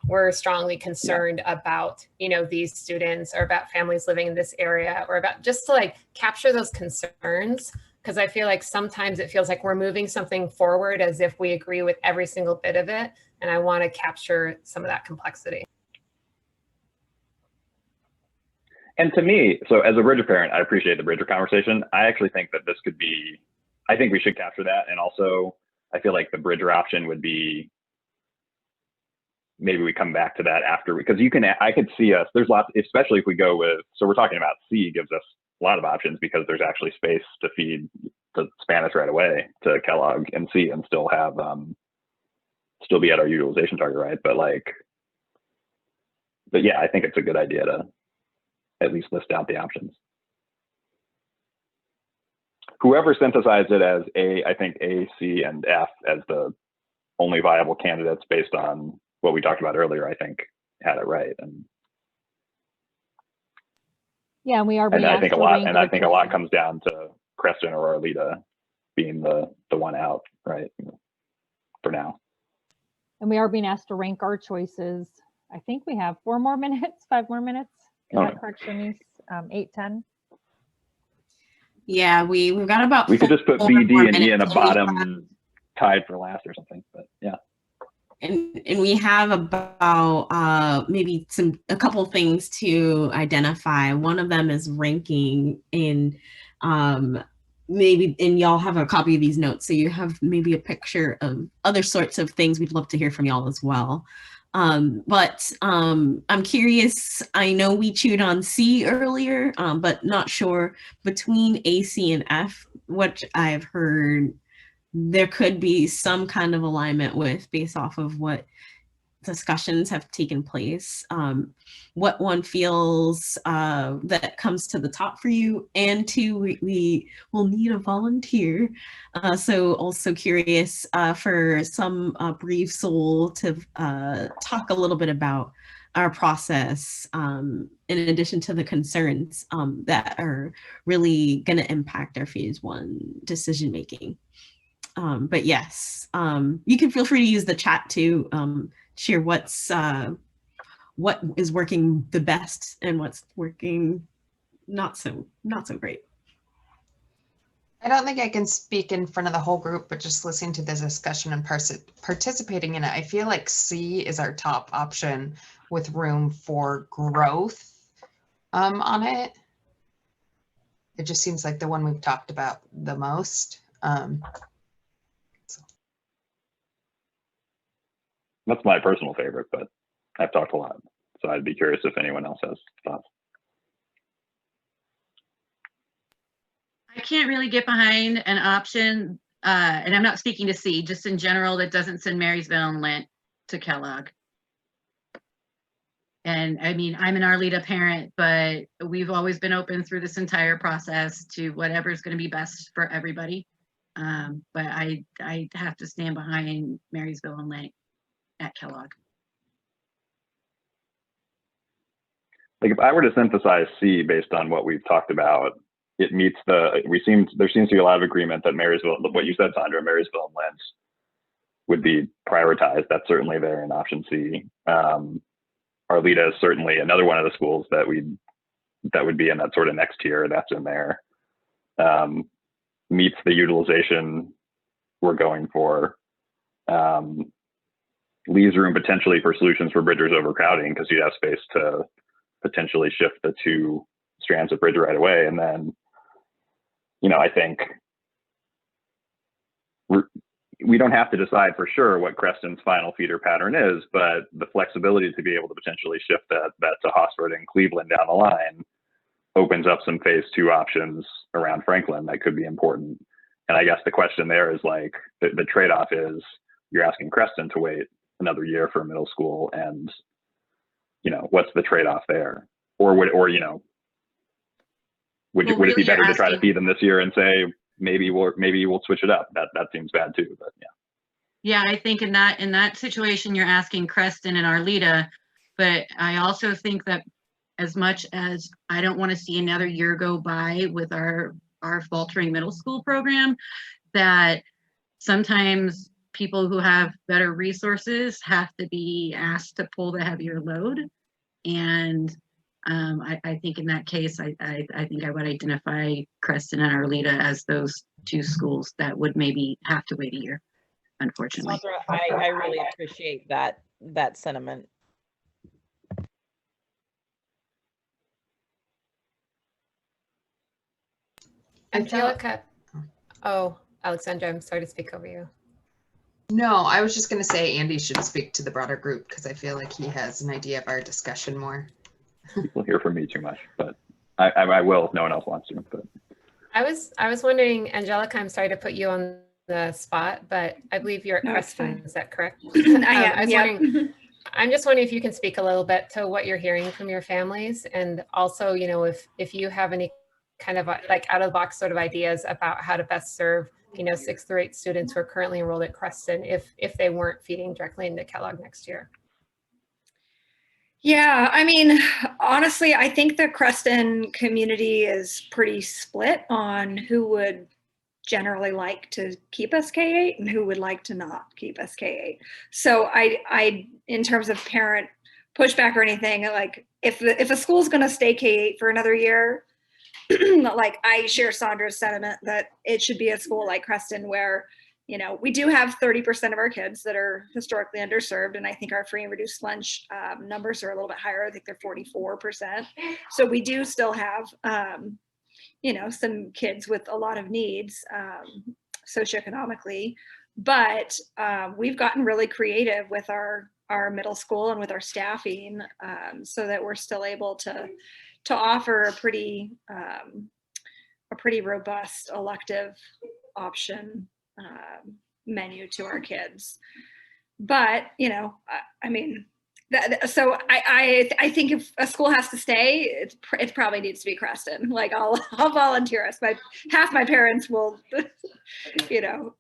we're strongly concerned about, these students or about families living in this area, or about just to capture those concerns? Because I feel like sometimes it feels like we're moving something forward as if we agree with every single bit of it. And I want to capture some of that complexity. And to me, so as a Bridger parent, I appreciate the Bridger conversation. I actually think that this could be, I think we should capture that. And also, I feel like the Bridger option would be maybe we come back to that after, because I could see us, there's lots, especially if we go with, so we're talking about C gives us a lot of options because there's actually space to feed the Spanish right away to Kellogg and C and still have, still be at our utilization target, right? But yeah, I think it's a good idea to at least list out the options. Whoever synthesized it as I think A, C, and F as the only viable candidates based on what we talked about earlier, I think had it right. And yeah, and we are. And I think a lot comes down to Creston or Arleta being the one out, right? For now. And we are being asked to rank our choices. I think we have 4 more minutes, 5 more minutes. Is that correct, Shanice? 8, 10. Yeah, we've got about. We could just put B, D, and E in a bottom tied for last or something, but yeah. And we have about maybe a couple things to identify. One of them is ranking in maybe, and y'all have a copy of these notes, so you have maybe a picture of other sorts of things we'd love to hear from y'all as well. But I'm curious, I know we chewed on C earlier, but not sure between A, C, and F, what I've heard there could be some kind of alignment with based off of what discussions have taken place, what one feels that comes to the top for you, and 2, we will need a volunteer. So also curious for some brave soul to talk a little bit about our process in addition to the concerns that are really going to impact our phase 1 decision making. But yes, you can feel free to use the chat to share what is working the best and what's working not so great. I don't think I can speak in front of the whole group, but just listening to this discussion and participating in it, I feel like C is our top option with room for growth on it. It just seems like the one we've talked about the most. That's my personal favorite, but I've talked a lot, so I'd be curious if anyone else has thoughts. I can't really get behind an option, and I'm not speaking to C, just in general, that doesn't send Marysville and Lent to Kellogg. And I mean, I'm an Arleta parent, but we've always been open through this entire process to whatever's going to be best for everybody. But I have to stand behind Marysville and Lent at Kellogg. Like if I were to synthesize C based on what we've talked about, it meets there seems to be a lot of agreement that Marysville, what you said, Sandra, Marysville and Lent would be prioritized. That's certainly there in option C. Arleta is certainly another one of the schools that would be in that sort of next tier. That's in there. Meets the utilization we're going for. Leaves room potentially for solutions for Bridger's overcrowding because you have space to potentially shift the 2 strands of Bridger right away. And then, I think we don't have to decide for sure what Creston's final feeder pattern is, but the flexibility to be able to potentially shift that to Hosford and Cleveland down the line opens up some phase 2 options around Franklin that could be important. And I guess the question there is like, the trade-off is you're asking Creston to wait another year for middle school, and what's the trade-off there? Or would it be better to try to feed them this year and say maybe we'll switch it up? That seems bad too, but yeah. Yeah, I think in that situation you're asking Creston and Arleta, but I also think that as much as I don't want to see another year go by with our faltering middle school program, that sometimes people who have better resources have to be asked to pull the heavier load. And I think in that case, I think I would identify Creston and Arleta as those 2 schools that would maybe have to wait a year, unfortunately. Sandra, I really appreciate that sentiment. Angelica. Oh, Alexandra, I'm sorry to speak over you. No, I was just going to say Andy should speak to the broader group because I feel like he has an idea of our discussion more. People hear from me too much, but I will if no one else wants to. But I was wondering, Angelica, I'm sorry to put you on the spot, but I believe you're at Creston, is that correct? I am, yeah. I'm just wondering if you can speak a little bit to what you're hearing from your families, and also, you know, if you have any kind of like out of the box sort of ideas about how to best serve, you know, 6th through 8th students who are currently enrolled at Creston if they weren't feeding directly into Kellogg next year. Yeah, I mean, honestly, I think the Creston community is pretty split on who would generally like to keep SK8 and who would like to not keep SK8. So I in terms of parent pushback or anything, like if a school's going to stay K8 for another year, like I share Sandra's sentiment that it should be a school like Creston where, you know, we do have 30% of our kids that are historically underserved. And I think our free and reduced lunch numbers are a little bit higher. I think they're 44%. So we do still have, you know, some kids with a lot of needs socioeconomically, but we've gotten really creative with our middle school and with our staffing so that we're still able to offer a pretty robust elective option menu to our kids. But, you know, I mean, so I think if a school has to stay, it probably needs to be Creston. Like I'll volunteer us. Half my parents will, you know,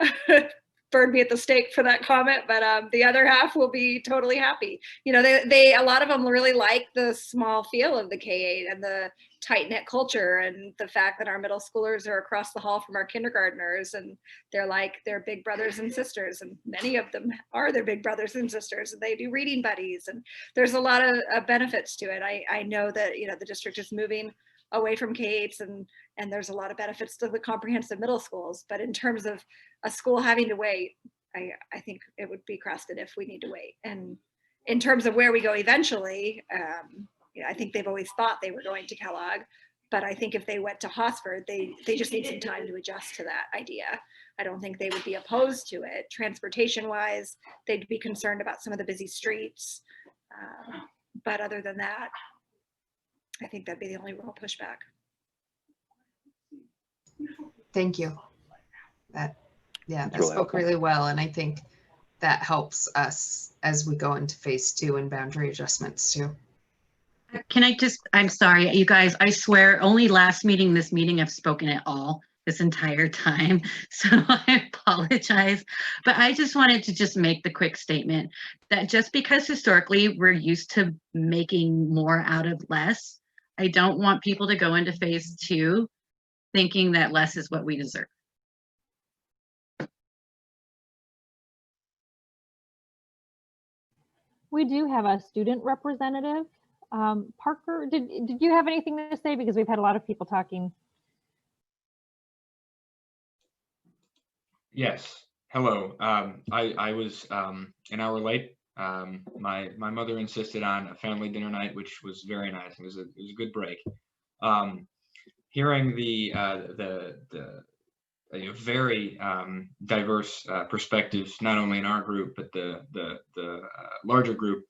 burn me at the stake for that comment, but the other half will be totally happy. You know, they a lot of them really like the small feel of the K8 and the tight knit culture and the fact that our middle schoolers are across the hall from our kindergartners and they're like their big brothers and sisters, and many of them are their big brothers and sisters, and they do reading buddies, and there's a lot of benefits to it. I know that, you know, the district is moving away from K8s and there's a lot of benefits to the comprehensive middle schools, but in terms of a school having to wait, I think it would be Creston if we need to wait. And in terms of where we go eventually, you know, I think they've always thought they were going to Kellogg, but I think if they went to Hosford, they just need some time to adjust to that idea. I don't think they would be opposed to it. Transportation wise, they'd be concerned about some of the busy streets. But other than that, I think that'd be the only real pushback. Thank you. That really spoke helpful. really well. And I think that helps us as we go into phase 2 and boundary adjustments too. Can I just, I'm sorry, you guys, I swear only last meeting, this meeting I've spoken at all this entire time. So I apologize, but I just wanted to just make the quick statement that just because historically we're used to making more out of less, I don't want people to go into phase 2 thinking that less is what we deserve. We do have a student representative. Parker, did you have anything to say? Because we've had a lot of people talking. Yes. Hello. I was an hour late. My mother insisted on a family dinner night, which was very nice. It was a good break. Hearing the very diverse perspectives, not only in our group but the larger group.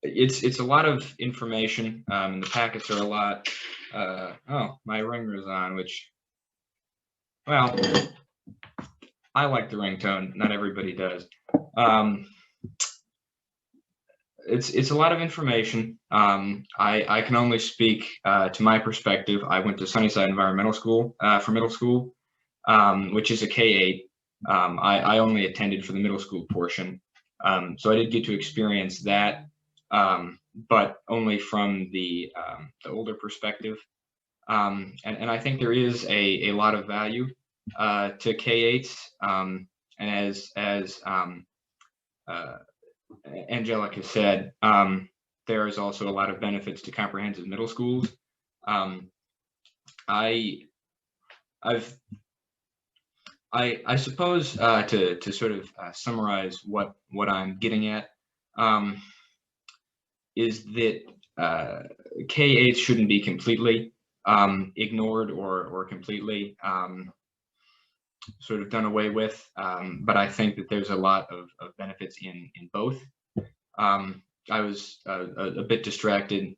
It's a lot of information. And the packets are a lot. Oh, my ringer is on, which, well, I like the ringtone. Not everybody does. It's a lot of information. I can only speak to my perspective. I went to Sunnyside Environmental School for middle school, which is a K8. I only attended for the middle school portion. So I did get to experience that, but only from the older perspective. And I think there is a lot of value to K8s. And as Angelica said, there is also a lot of benefits to comprehensive middle schools. I suppose to sort of summarize what I'm getting at is that K8 shouldn't be completely ignored or completely sort of done away with. But I think that there's a lot of benefits in both. I was a bit distracted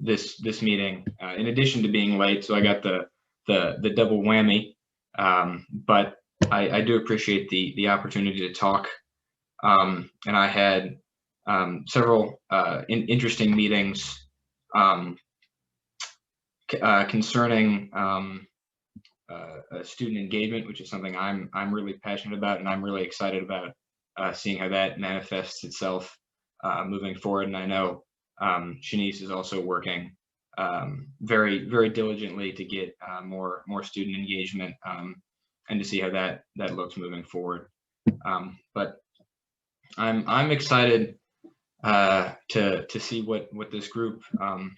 this meeting, in addition to being late, so I got the double whammy. But I do appreciate the opportunity to talk, and I had several interesting meetings concerning student engagement, which is something I'm really passionate about, and I'm really excited about seeing how that manifests itself moving forward. And I know Shanice is also working very, very diligently to get more student engagement and to see how that looks moving forward. But I'm excited to see what this group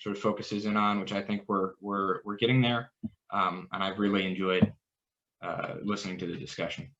sort of focuses in on, which I think we're getting there. And I've really enjoyed listening to the discussion.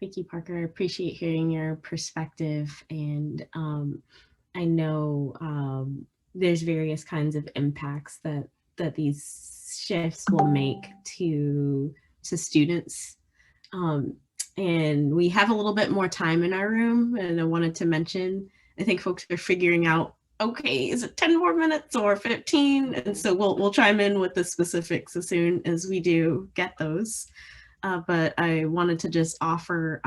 Thank you, Parker. I appreciate hearing your perspective. And I know there's various kinds of impacts that these shifts will make to students. And we have a little bit more time in our room, and I wanted to mention, I think folks are figuring out, okay, is it 10 more minutes or 15? And so we'll chime in with the specifics as soon as we do get those. But I wanted to just offer,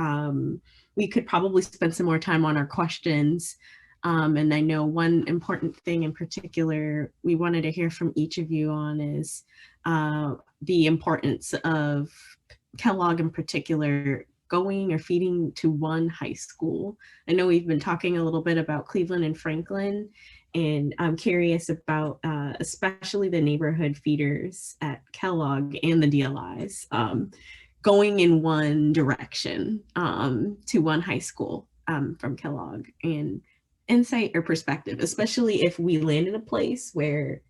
we could probably spend some more time on our questions. And I know one important thing in particular we wanted to hear from each of you on is the importance of Kellogg in particular going or feeding to one high school. I know we've been talking a little bit about Cleveland and Franklin, and I'm curious about especially the neighborhood feeders at Kellogg and the DLIs. Going in one direction to one high school from Kellogg, and insight or perspective, especially if we land in a place where,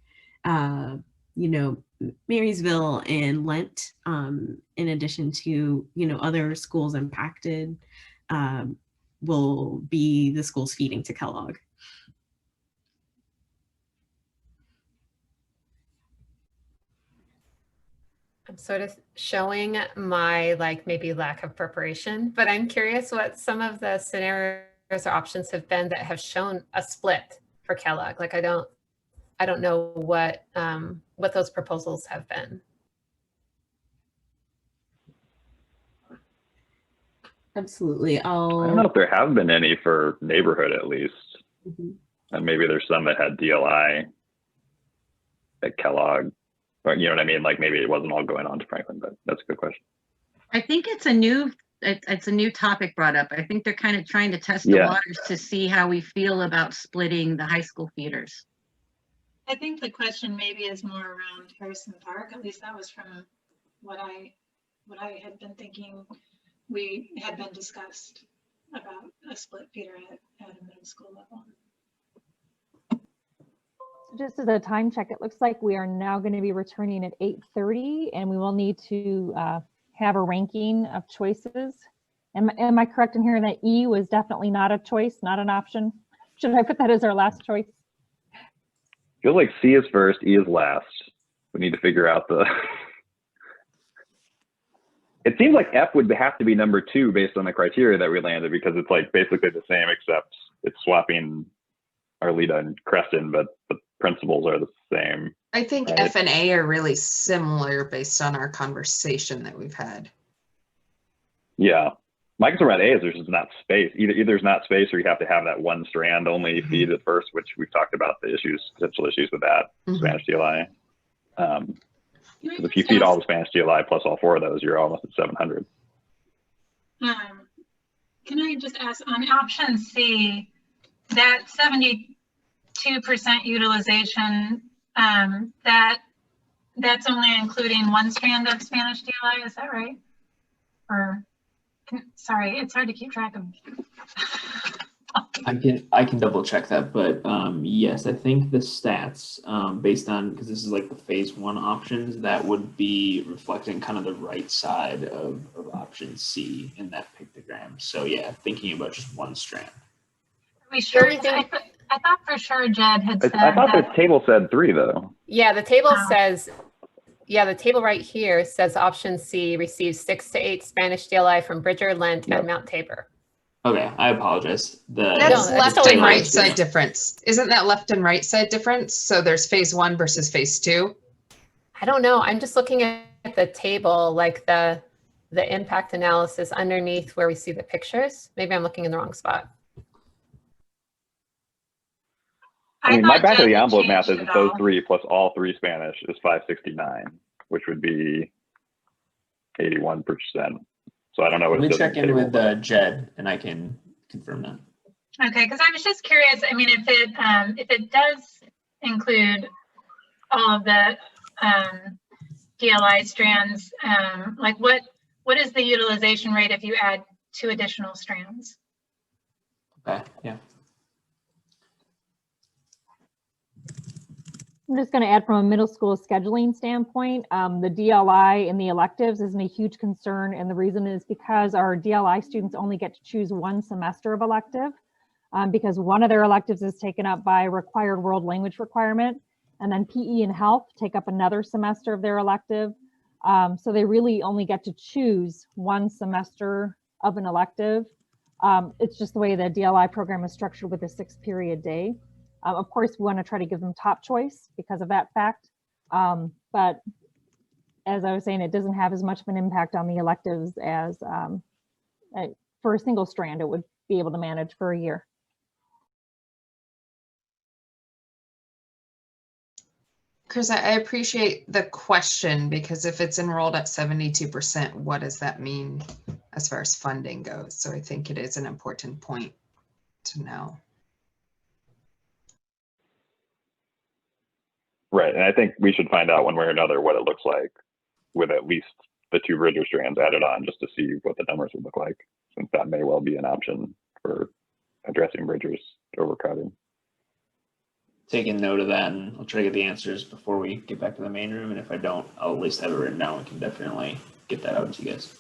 you know, Marysville and Lent, in addition to, you know, other schools impacted, will be the schools feeding to Kellogg. I'm sort of showing my maybe lack of preparation, but I'm curious what some of the scenarios or options have been that have shown a split for Kellogg. Like I don't know what those proposals have been. Absolutely. I don't know if there have been any for neighborhood, at least. And maybe there's some that had DLI at Kellogg. Or, you know what I mean? Like maybe it wasn't all going on to Franklin, but that's a good question. I think it's a new topic brought up. I think they're kind of trying to test the waters to see how we feel about splitting the high school feeders. I think the question maybe is more around Harrison Park. At least that was from what I had been thinking. We had been discussed about a split feeder at a middle school level. Just as a time check, it looks like we are now going to be returning at 8:30, and we will need to have a ranking of choices. Am I correct in hearing that E was definitely not a choice, not an option? Should I put that as our last choice? Feels like C is first, E is last. We need to figure out the. It seems like F would have to be number 2 based on the criteria that we landed, because it's like basically the same, except it's swapping Arleta and Creston, but the principles are the same. I think right? F and A are really similar based on our conversation that we've had. Yeah. My concern about A is there's just not space. Either there's not space, or you have to have that one strand only feed at first, which we've talked about the potential issues with that, Spanish DLI. Because if you feed all the Spanish DLI plus all 4 of those, you're almost at 700. Can I just ask on option C, that 72% utilization, that's only including one strand of Spanish DLI, is that right? Or, sorry, it's hard to keep track of. I can double check that, but yes, I think the stats based on, because this is like the phase 1 options, that would be reflecting kind of the right side of option C in that pictogram. So yeah, thinking about just one strand. Are we sure? I thought for sure Jed had said I thought that. the table said 3 though. Yeah, the table says, yeah, the table right here says option C receives 6 to 8 Spanish DLI from Bridger, Lent, and Mount Tabor. Okay, I apologize. That's left and right side difference. Isn't that left and right side difference? So there's phase 1 versus phase 2. I don't know. I'm just looking at the table, like the impact analysis underneath where we see the pictures. Maybe I'm looking in the wrong spot. I mean, my back of the envelope math is those 3 plus all 3 Spanish is 569, which would be 81%. So I don't know what Let it me does check in in the with table. Jed, and I can confirm that. Okay, because I was just curious. I mean, if it does include all of the DLI strands, like what is the utilization rate if you add 2 additional strands? Okay, yeah. I'm just going to add from a middle school scheduling standpoint, the DLI and the electives isn't a huge concern. And the reason is because our DLI students only get to choose 1 semester of elective because one of their electives is taken up by required world language requirement. And then PE and health take up another semester of their elective. So they really only get to choose 1 semester of an elective. It's just the way the DLI program is structured with a 6-period day. Of course, we want to try to give them top choice because of that fact. But as I was saying, it doesn't have as much of an impact on the electives as for a single strand, it would be able to manage for a year. Chris, I appreciate the question because if it's enrolled at 72%, what does that mean as far as funding goes? So I think it is an important point to know. Right, and I think we should find out one way or another what it looks like with at least the 2 Bridger strands added on, just to see what the numbers would look like, since that may well be an option for addressing Bridger's overcrowding. Taking note of that, and I'll try to get the answers before we get back to the main room. And if I don't, I'll at least have it written down. We can definitely get that out to you guys.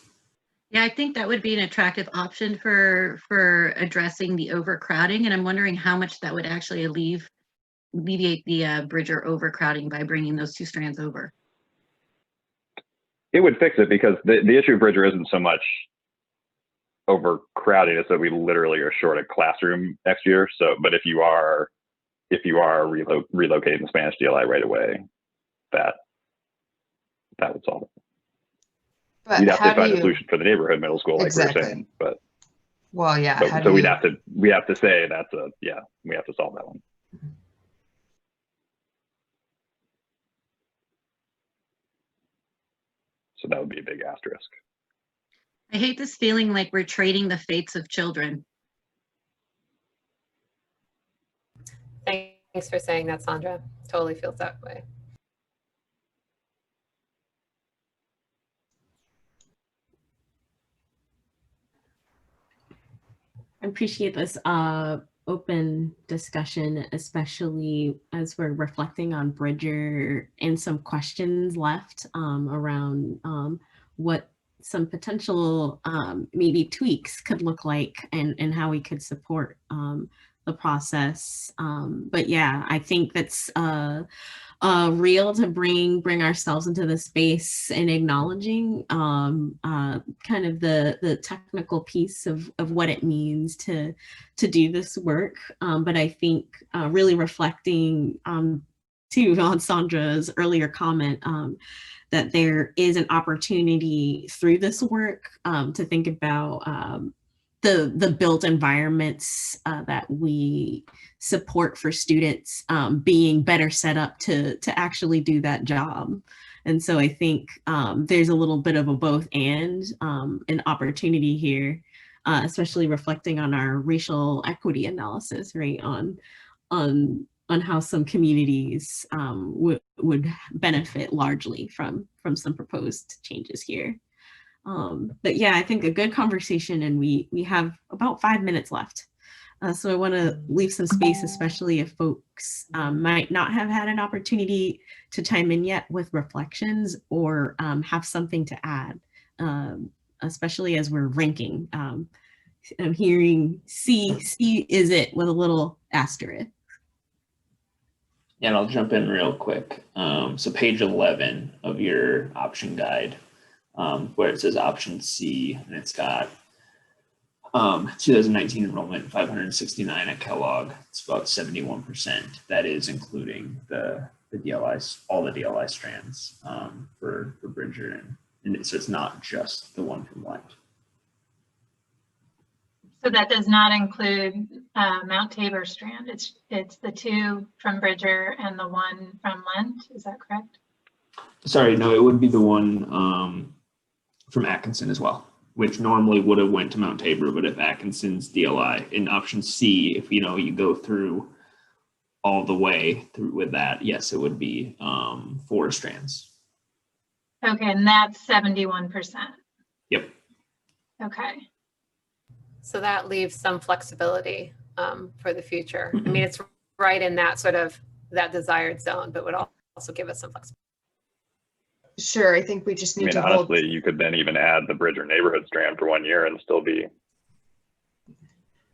Yeah, I think that would be an attractive option for addressing the overcrowding. And I'm wondering how much that would actually alleviate the Bridger overcrowding by bringing those 2 strands over. It would fix it because the issue of Bridger isn't so much overcrowding, it's that we literally are short a classroom next year. So, but if you are relocating the Spanish DLI right away, that would solve it. But you'd have how to find do a solution for the neighborhood middle school, like we were saying. But well, yeah. so we have to say that's we have to solve that one. So that would be a big asterisk. I hate this feeling like we're trading the fates of children. Thanks for saying that, Sandra. Totally feels that way. I appreciate this open discussion, especially as we're reflecting on Bridger and some questions left around what some potential maybe tweaks could look like and how we could support the process. But yeah, I think that's real to bring ourselves into the space and acknowledging kind of the technical piece of what it means to do this work. But I think really reflecting too on Sandra's earlier comment that there is an opportunity through this work to think about the built environments that we support for students being better set up to actually do that job. And so I think there's a little bit of a both and an opportunity here, especially reflecting on our racial equity analysis, right, on how some communities would benefit largely from some proposed changes here. But yeah, I think a good conversation, and we have about 5 minutes left. So I want to leave some space, especially if folks might not have had an opportunity to chime in yet with reflections or have something to add, especially as we're ranking. I'm hearing C is it with a little asterisk. And I'll jump in real quick. So page 11 of your option guide, where it says option C, and it's got 2019 enrollment 569 at Kellogg. It's about 71%. That is including the DLI, all the DLI strands for Bridger, and so it's not just the one from Lent. So that does not include Mount Tabor strand. It's the 2 from Bridger and the 1 from Lent. Is that correct? Sorry, no, it would be the one from Atkinson as well, which normally would have went to Mount Tabor, but if Atkinson's DLI in option C, if you go through all the way through with that, yes, it would be 4 strands. Okay, and that's 71%. Yep. Okay. So that leaves some flexibility for the future. I mean, it's right in that sort of that desired zone, but would also give us some flexibility. Sure, I think we just need to honestly, hold. you could then even add the Bridger neighborhood strand for 1 year and still be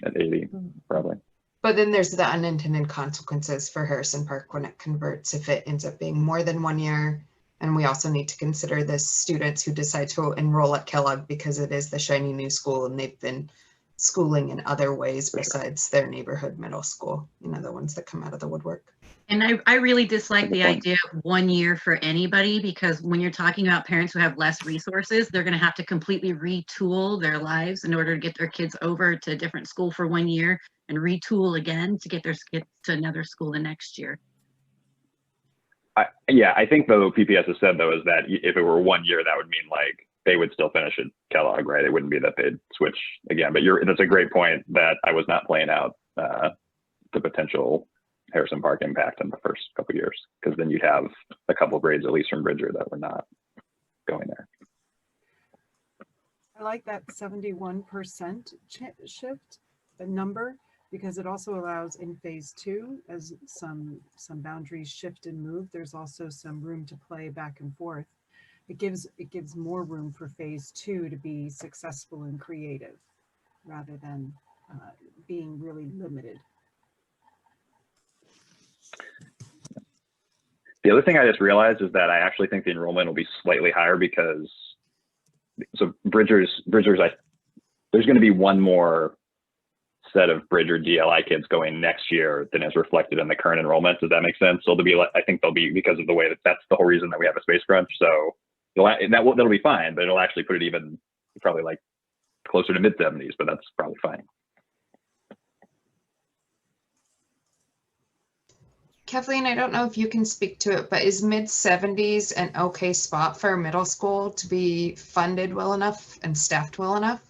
at 80, probably. But then there's the unintended consequences for Harrison Park when it converts, if it ends up being more than 1 year. And we also need to consider the students who decide to enroll at Kellogg because it is the shiny new school and they've been schooling in other ways besides their neighborhood middle school, the ones that come out of the woodwork. And I really dislike the idea of 1 year for anybody, because when you're talking about parents who have less resources, they're going to have to completely retool their lives in order to get their kids over to a different school for 1 year and retool again to get their kids to another school the next year. Yeah, I think though PPS has said though is that if it were 1 year, that would mean like they would still finish at Kellogg, right? It wouldn't be that they'd switch again. But that's a great point that I was not playing out the potential Harrison Park impact in the first couple of years, because then you'd have a couple of grades at least from Bridger that were not going there. I like that 71% shift, the number, because it also allows in phase 2, as some boundaries shift and move, there's also some room to play back and forth. It gives more room for phase 2 to be successful and creative rather than being really limited. The other thing I just realized is that I actually think the enrollment will be slightly higher because Bridger's there's going to be one more set of Bridger DLI kids going next year than is reflected in the current enrollment. Does that make sense? So I think they'll be, because of the way that's the whole reason that we have a space crunch. So that'll be fine, but it'll actually put it even probably like closer to mid-70s, but that's probably fine. Kathleen, I don't know if you can speak to it, but is mid-70s an okay spot for middle school to be funded well enough and staffed well enough?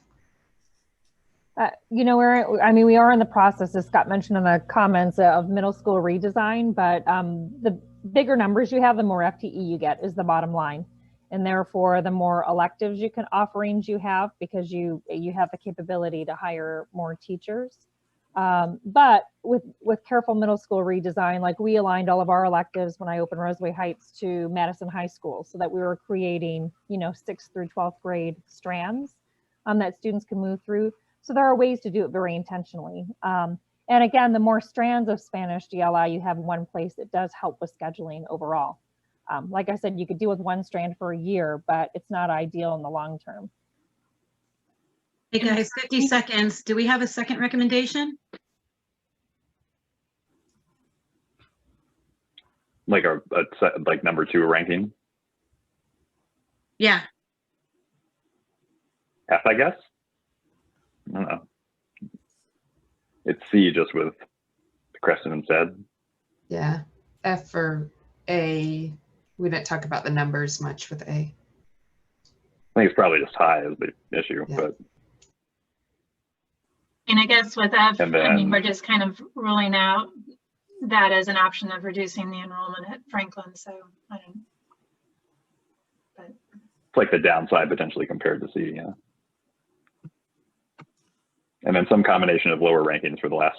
We are in the process, as Scott mentioned in the comments, of middle school redesign, but the bigger numbers you have, the more FTE you get is the bottom line. And therefore, the more electives offerings you have, because you have the capability to hire more teachers. But with careful middle school redesign, like we aligned all of our electives when I opened Roseway Heights to Madison High School, so that we were creating, 6th through 12th grade strands that students can move through. So there are ways to do it very intentionally. And again, the more strands of Spanish DLI you have in one place, it does help with scheduling overall. Like I said, you could deal with one strand for a year, but it's not ideal in the long term. Hey guys, 50 seconds. Do we have a second recommendation? Like like number 2 ranking? Yeah. F, I guess. I don't know. It's C, just with Creston and said. Yeah, F or A. We didn't talk about the numbers much with A. I think it's probably just high is the issue, yeah. But. And I guess with F, we're just kind of ruling out that as an option of reducing the enrollment at Franklin. So I don't. But it's like the downside potentially compared to C. Yeah. and then some combination of lower rankings for the last